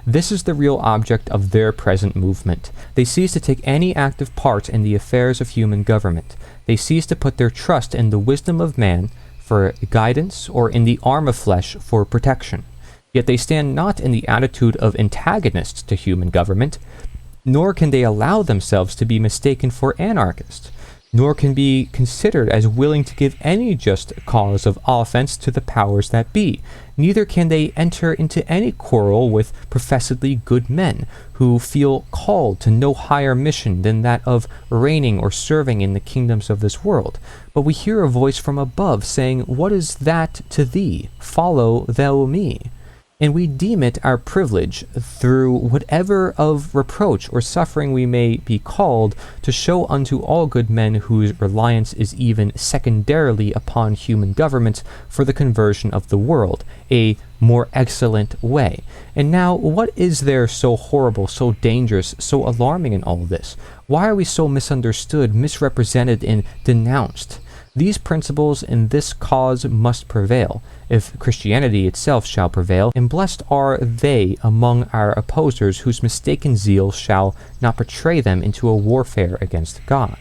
This is the real object of their present movement. They cease to take any active part in the affairs of human government. They cease to put their trust in the wisdom of man for guidance or in the arm of flesh for protection. Yet they stand not in the attitude of antagonists to human government, nor can they allow themselves to be mistaken for anarchists, nor can be considered as willing to give any just cause of offense to the powers that be. Neither can they enter into any quarrel with professedly good men, who feel called to no higher mission than that of reigning or serving in the kingdoms of this world. But we hear a voice from above saying, What is that to thee? Follow thou me. And we deem it our privilege, through whatever of reproach or suffering we may be called, to show unto all good men whose reliance is even secondarily upon human governments for the conversion of the world, a more excellent way. And now, what is there so horrible, so dangerous, so alarming in all this? Why are we so misunderstood, misrepresented, and denounced? These principles in this cause must prevail, if Christianity itself shall prevail, and blessed are they among our opposers whose mistaken zeal shall not betray them into a warfare against God.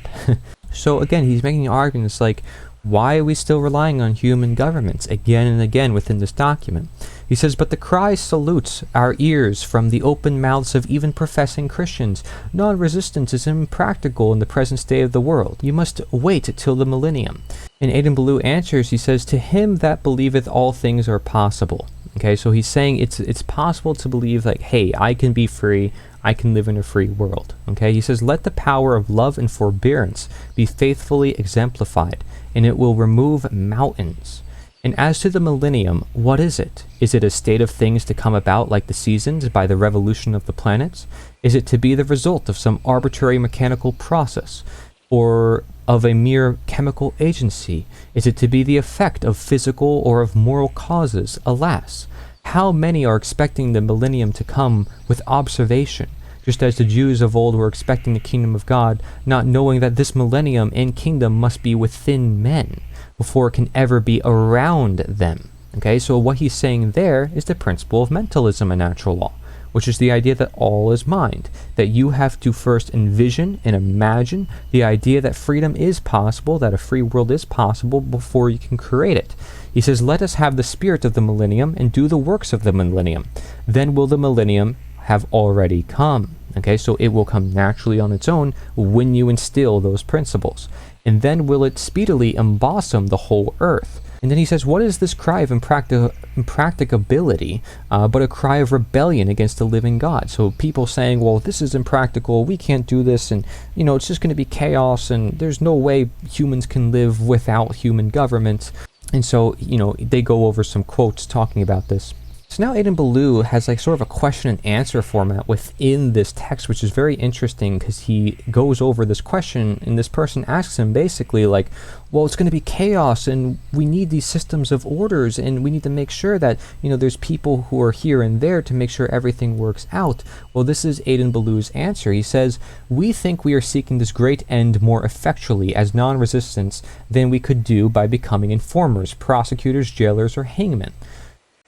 So again, he's making arguments like, why are we still relying on human governments again and again within this document? He says, but the cry salutes our ears from the open mouths of even professing Christians. Non-resistance is impractical in the present state of the world. You must wait till the millennium. And Adin Ballou answers, he says, to him that believeth all things are possible. Okay, so he's saying it's possible to believe like, hey, I can be free, I can live in a free world. Okay, he says, let the power of love and forbearance be faithfully exemplified, and it will remove mountains. And as to the millennium, what is it? Is it a state of things to come about like the seasons by the revolution of the planets? Is it to be the result of some arbitrary mechanical process, or of a mere chemical agency? Is it to be the effect of physical or of moral causes? Alas, how many are expecting the millennium to come with observation, just as the Jews of old were expecting the kingdom of God, not knowing that this millennium and kingdom must be within men before it can ever be around them. Okay, so what he's saying there is the principle of mentalism in natural law, which is the idea that all is mind, that you have to first envision and imagine the idea that freedom is possible, that a free world is possible before you can create it. He says, let us have the spirit of the millennium and do the works of the millennium. Then will the millennium have already come. Okay, so it will come naturally on its own when you instill those principles. And then will it speedily emblossom the whole earth. And then he says, what is this cry of impracticability but a cry of rebellion against the living God? So people saying, well, this is impractical, we can't do this, and, it's just going to be chaos, and there's no way humans can live without human government. And so, they go over some quotes talking about this. So now Adin Ballou has like sort of a question and answer format within this text, which is very interesting because he goes over this question and this person asks him basically like, well, it's going to be chaos and we need these systems of orders and we need to make sure that, there's people who are here and there to make sure everything works out. Well, this is Adin Ballou's answer. He says, we think we are seeking this great end more effectually as non-resistants than we could do by becoming informers, prosecutors, jailers, or hangmen.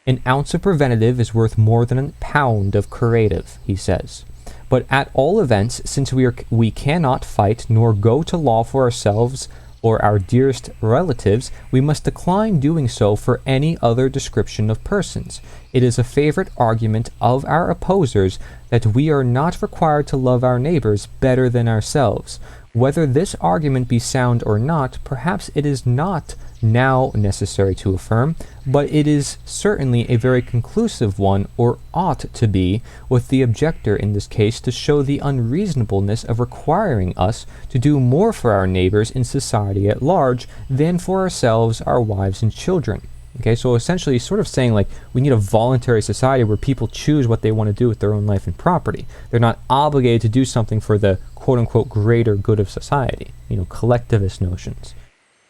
An ounce of preventative is worth more than a pound of curative, he says. But at all events, since we cannot fight nor go to law for ourselves or our dearest relatives, we must decline doing so for any other description of persons. It is a favorite argument of our opposers that we are not required to love our neighbors better than ourselves. Whether this argument be sound or not, perhaps it is not now necessary to affirm, but it is certainly a very conclusive one, or ought to be, with the objector in this case to show the unreasonableness of requiring us to do more for our neighbors in society at large than for ourselves, our wives, and children. Okay, so essentially he's sort of saying like we need a voluntary society where people choose what they want to do with their own life and property. They're not obligated to do something for the quote-unquote greater good of society, collectivist notions.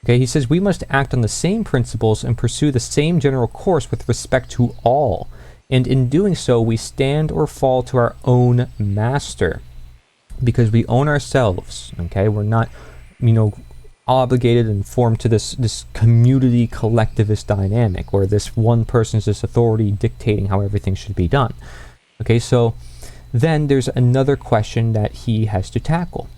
Okay, he says we must act on the same principles and pursue the same general course with respect to all, and in doing so we stand or fall to our own master, because we own ourselves. Okay, we're not, obligated and formed to this community collectivist dynamic where this one person's this authority dictating how everything should be done. Okay, so then there's another question that he has to tackle.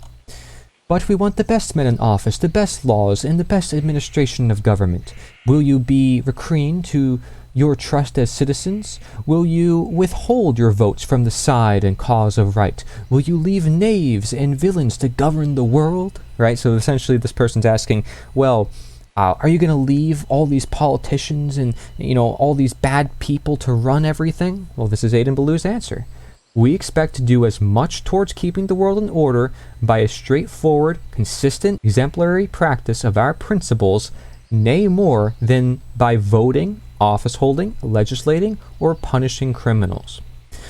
But we want the best men in office, the best laws, and the best administration of government. Will you be recreant to your trust as citizens? Will you withhold your votes from the side and cause of right? Will you leave knaves and villains to govern the world? Right? So essentially this person's asking, well, are you going to leave all these politicians and, all these bad people to run everything? Well, this is Adin Ballou's answer. We expect to do as much towards keeping the world in order by a straightforward, consistent, exemplary practice of our principles, nay more, than by voting, office holding, legislating, or punishing criminals.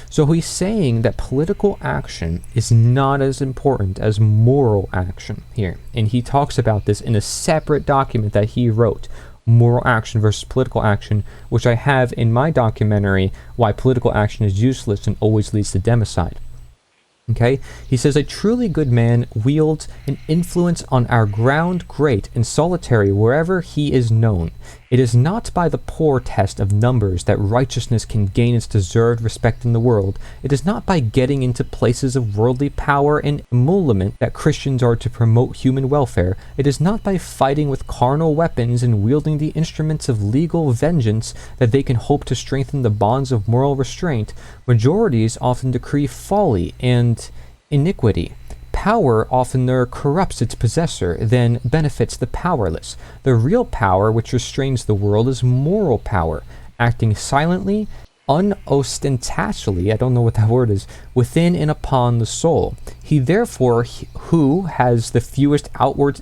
So he's saying that political action is not as important as moral action here. And he talks about this in a separate document that he wrote, Moral Action versus Political Action, which I have in my documentary, Why Political Action is Useless and Always Leads to Democide. Okay, he says, a truly good man wields an influence on our ground great and solitary wherever he is known. It is not by the poor test of numbers that righteousness can gain its deserved respect in the world. It is not by getting into places of worldly power and emolument that Christians are to promote human welfare. It is not by fighting with carnal weapons and wielding the instruments of legal vengeance that they can hope to strengthen the bonds of moral restraint. Majorities often decree folly and iniquity. Power oftener corrupts its possessor than benefits the powerless. The real power which restrains the world is moral power, acting silently, unostentatiously, I don't know what that word is, within and upon the soul. He therefore, who has the fewest outward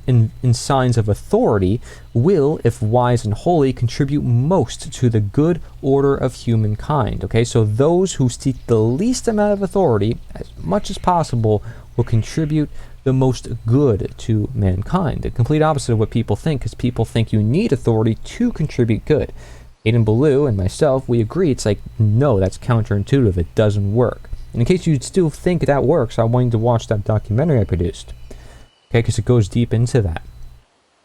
signs of authority, will, if wise and holy, contribute most to the good order of humankind. Okay, so those who seek the least amount of authority, as much as possible, will contribute the most good to mankind. The complete opposite of what people think, because people think you need authority to contribute good. Adin Ballou and myself, we agree, it's like, no, that's counterintuitive, it doesn't work. And in case you still think that works, I want you to watch that documentary I produced. Okay, because it goes deep into that.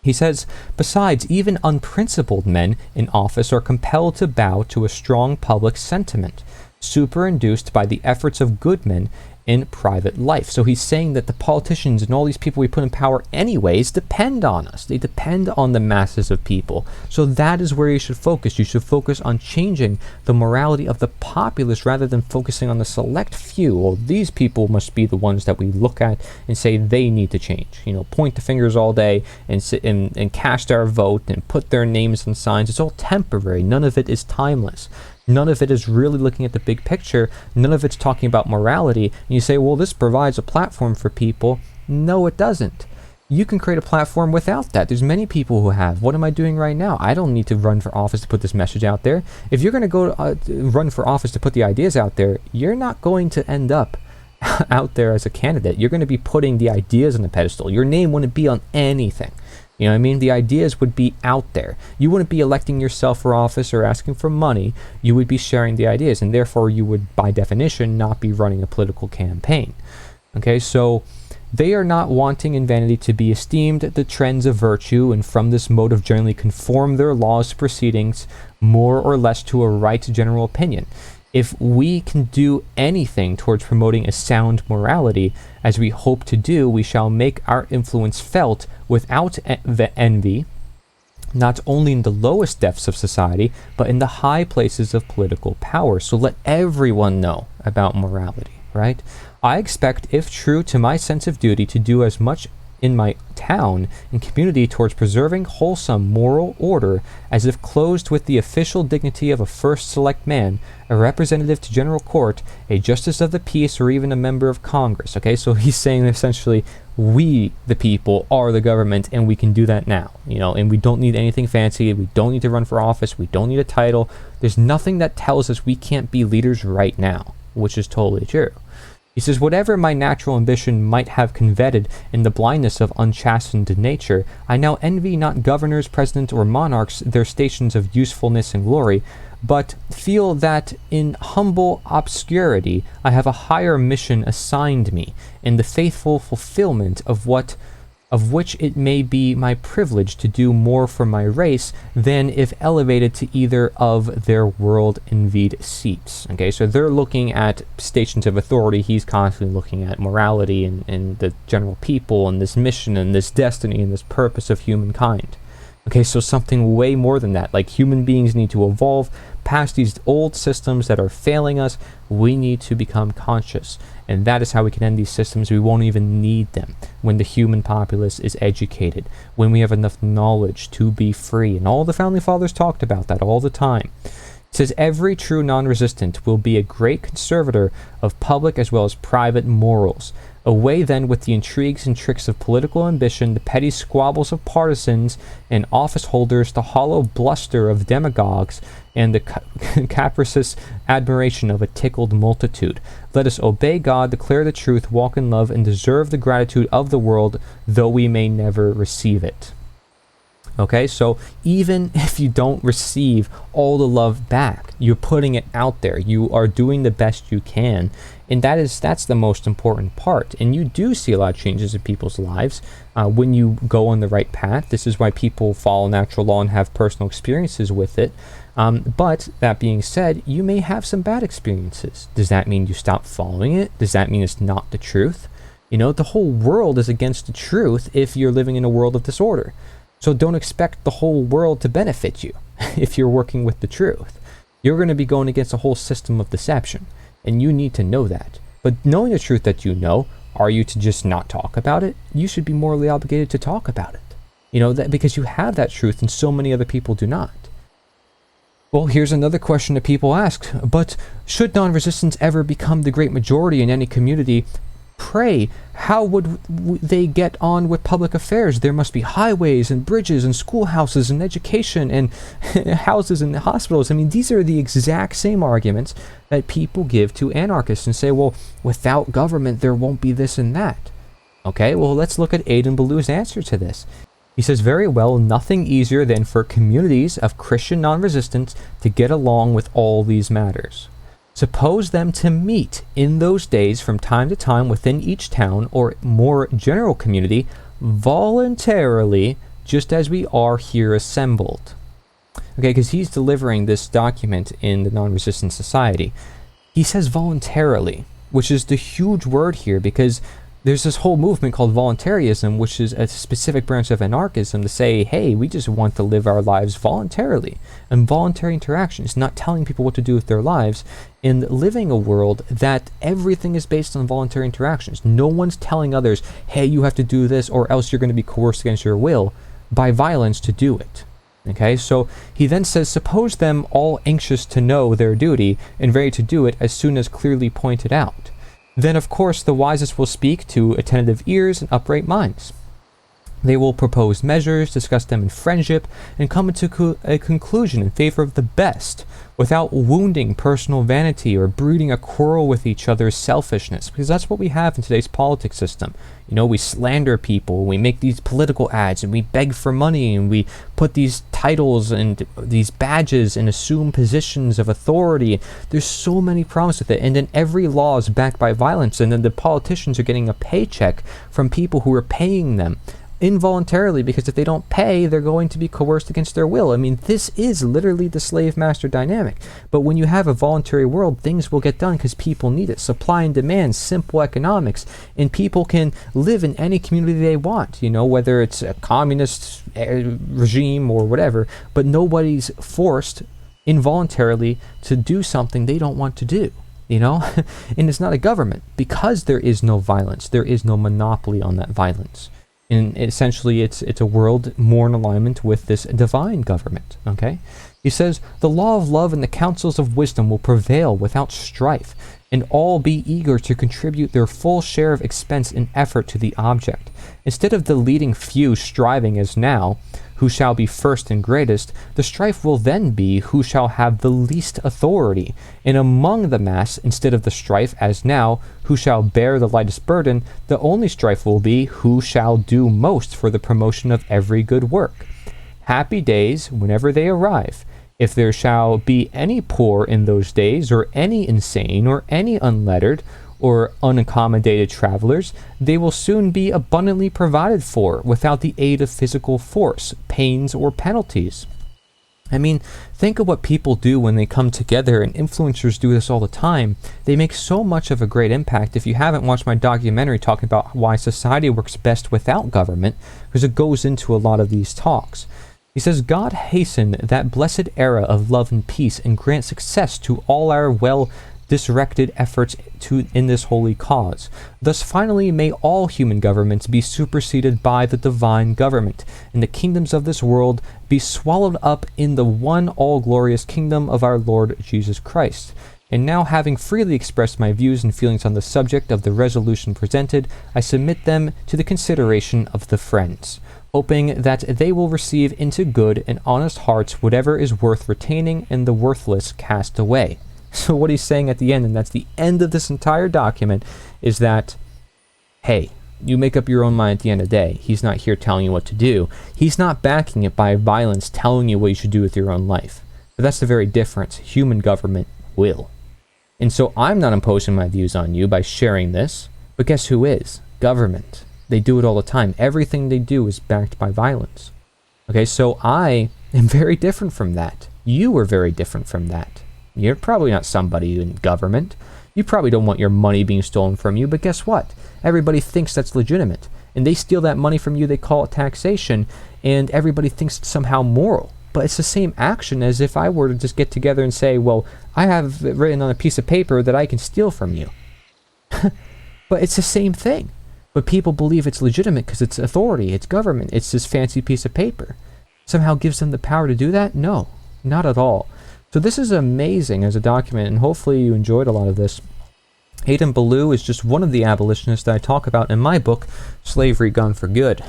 He says, besides, even unprincipled men in office are compelled to bow to a strong public sentiment, superinduced by the efforts of good men, in private life. So he's saying that the politicians and all these people we put in power anyways depend on us. They depend on the masses of people. So that is where you should focus. You should focus on changing the morality of the populace rather than focusing on the select few. Well, these people must be the ones that we look at and say they need to change. Point the fingers all day and sit and cast our vote and put their names on signs. It's all temporary. None of it is timeless. None of it is really looking at the big picture. None of it's talking about morality. And you say, well, this provides a platform for people. No, it doesn't. You can create a platform without that. There's many people who have. What am I doing right now? I don't need to run for office to put this message out there. If you're going to go run for office to put the ideas out there, you're not going to end up out there as a candidate. You're going to be putting the ideas on a pedestal. Your name wouldn't be on anything. You know what I mean? The ideas would be out there. You wouldn't be electing yourself for office or asking for money. You would be sharing the ideas, and therefore you would, by definition, not be running a political campaign. Okay, so they are not wanting in vanity to be esteemed the trends of virtue, and from this motive generally conform their laws to proceedings more or less to a right general opinion. If we can do anything towards promoting a sound morality, as we hope to do, we shall make our influence felt without envy, not only in the lowest depths of society, but in the high places of political power. So let everyone know about morality, right? I expect, if true to my sense of duty, to do as much in my town and community towards preserving wholesome moral order as if clothed with the official dignity of a first select man, a representative to general court, a justice of the peace, or even a member of Congress. Okay, so he's saying essentially, we, the people, are the government, and we can do that now. And we don't need anything fancy. We don't need to run for office. We don't need a title. There's nothing that tells us we can't be leaders right now, which is totally true. He says, whatever my natural ambition might have coveted in the blindness of unchastened nature, I now envy not governors, presidents, or monarchs their stations of usefulness and glory, but feel that in humble obscurity I have a higher mission assigned me, in the faithful fulfillment of which it may be my privilege to do more for my race than if elevated to either of their world-envied seats. Okay, so they're looking at stations of authority. He's constantly looking at morality and the general people and this mission and this destiny and this purpose of humankind. Okay, so something way more than that. Like, human beings need to evolve past these old systems that are failing us. We need to become conscious. And that is how we can end these systems. We won't even need them when the human populace is educated, when we have enough knowledge to be free. And all the Founding Fathers talked about that all the time. It says, every true non-resistant will be a great conservator of public as well as private morals. Away then with the intrigues and tricks of political ambition, the petty squabbles of partisans and office holders, the hollow bluster of demagogues, and the capricious admiration of a tickled multitude. Let us obey God, declare the truth, walk in love, and deserve the gratitude of the world, though we may never receive it. Okay, so even if you don't receive all the love back, you're putting it out there. You are doing the best you can. And that's the most important part. And you do see a lot of changes in people's lives when you go on the right path. This is why people follow natural law and have personal experiences with it. But that being said, you may have some bad experiences. Does that mean you stop following it? Does that mean it's not the truth? The whole world is against the truth if you're living in a world of disorder. So don't expect the whole world to benefit you if you're working with the truth. You're going to be going against a whole system of deception. And you need to know that. But knowing the truth that you know, are you to just not talk about it? You should be morally obligated to talk about it. That because you have that truth and so many other people do not. Well, here's another question that people ask. But should non-resistance ever become the great majority in any community, pray, how would they get on with public affairs? There must be highways and bridges and schoolhouses and education and houses and hospitals. I mean, these are the exact same arguments that people give to anarchists and say, well, without government, there won't be this and that. Okay, well, let's look at Adin Ballou's answer to this. He says, very well, nothing easier than for communities of Christian non-resistance to get along with all these matters. Suppose them to meet in those days from time to time within each town or more general community voluntarily, just as we are here assembled. Okay, because he's delivering this document in the Non-Resistant Society. He says voluntarily. which is the huge word here, because there's this whole movement called voluntarism, which is a specific branch of anarchism to say, hey, we just want to live our lives voluntarily. And voluntary interaction is not telling people what to do with their lives, and living a world that everything is based on voluntary interactions. No one's telling others, hey, you have to do this or else you're going to be coerced against your will by violence to do it. Okay, so he then says, suppose them all anxious to know their duty and ready to do it as soon as clearly pointed out. Then, of course, the wisest will speak to attentive ears and upright minds. They will propose measures, discuss them in friendship, and come into a conclusion in favor of the best, without wounding personal vanity or breeding a quarrel with each other's selfishness, because that's what we have in today's politics system. You know, we slander people, we make these political ads, and we beg for money, and we put these titles and these badges and assume positions of authority. There's so many problems with it, and then every law is backed by violence, and then the politicians are getting a paycheck from people who are paying them involuntarily, because if they don't pay, they're going to be coerced against their will. I mean, this is literally the slave-master dynamic. But when you have a voluntary world, things will get done because people need it. Supply and demand, simple economics, and people can live in any community they want, you know, whether it's a communist regime or whatever, but nobody's forced involuntarily to do something they don't want to do. You know, and it's not a government, because there is no violence. There is no monopoly on that violence. And essentially, it's a world more in alignment with this divine government, okay? He says, the law of love and the counsels of wisdom will prevail without strife, and all be eager to contribute their full share of expense and effort to the object. Instead of the leading few striving as now, who shall be first and greatest, the strife will then be who shall have the least authority. And among the mass, instead of the strife as now, who shall bear the lightest burden, the only strife will be who shall do most for the promotion of every good work. Happy days, whenever they arrive. If there shall be any poor in those days, or any insane, or any unlettered, or unaccommodated travelers, they will soon be abundantly provided for without the aid of physical force, pains, or penalties. I mean, think of what people do when they come together, and influencers do this all the time. They make so much of a great impact. If you haven't watched my documentary talking about why society works best without government, because it goes into a lot of these talks. He says, God hasten that blessed era of love and peace, and grant success to all our well-directed efforts in this holy cause. Thus finally may all human governments be superseded by the divine government, and the kingdoms of this world be swallowed up in the one all-glorious kingdom of our Lord Jesus Christ. And now, having freely expressed my views and feelings on the subject of the resolution presented, I submit them to the consideration of the friends, hoping that they will receive into good and honest hearts whatever is worth retaining, and the worthless cast away. So what he's saying at the end, and that's the end of this entire document, is that, hey, you make up your own mind at the end of the day. He's not here telling you what to do. He's not backing it by violence, telling you what you should do with your own life. But that's the very difference. Human government will. And so I'm not imposing my views on you by sharing this, but guess who is? Government. They do it all the time. Everything they do is backed by violence. Okay, so I am very different from that. You are very different from that. You're probably not somebody in government. You probably don't want your money being stolen from you, but guess what? Everybody thinks that's legitimate. And they steal that money from you, they call it taxation, and everybody thinks it's somehow moral. But it's the same action as if I were to just get together and say, well, I have it written on a piece of paper that I can steal from you. But it's the same thing. But people believe it's legitimate because it's authority, it's government, it's this fancy piece of paper. Somehow gives them the power to do that? No, not at all. So this is amazing as a document, and hopefully you enjoyed a lot of this. Adin Ballou is just one of the abolitionists that I talk about in my book, Slavery Gone for Good.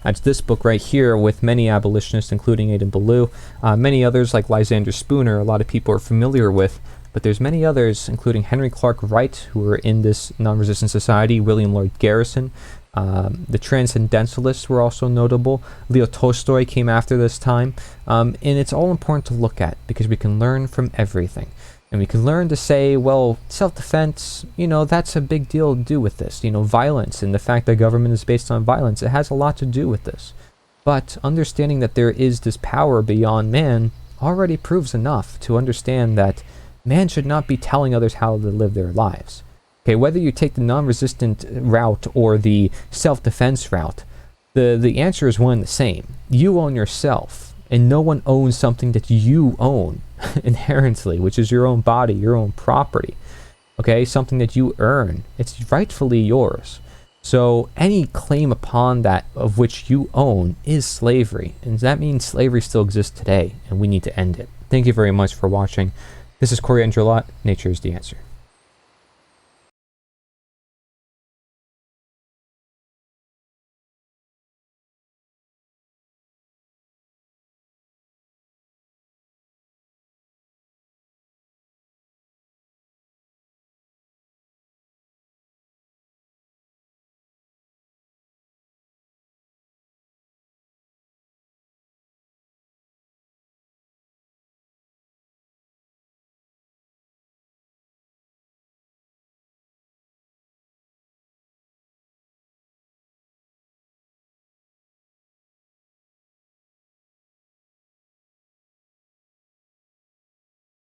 That's this book right here with many abolitionists, including Adin Ballou. Many others like Lysander Spooner, a lot of people are familiar with, but there's many others, including Henry Clark Wright, who were in this non-resistant society, William Lloyd Garrison. The Transcendentalists were also notable. Leo Tolstoy came after this time. And it's all important to look at because we can learn from everything. And we can learn to say, well, self-defense, you know, that's a big deal to do with this. You know, violence and the fact that government is based on violence, it has a lot to do with this. But understanding that there is this power beyond man already proves enough to understand that man should not be telling others how to live their lives. Okay, whether you take the non-resistant route or the self-defense route, the answer is one and the same. You own yourself, and no one owns something that you own inherently, which is your own body, your own property. Okay, something that you earn. It's rightfully yours. So any claim upon that of which you own is slavery, and that means slavery still exists today, and we need to end it. Thank you very much for watching. This is Corey Andrelot. Nature is the answer.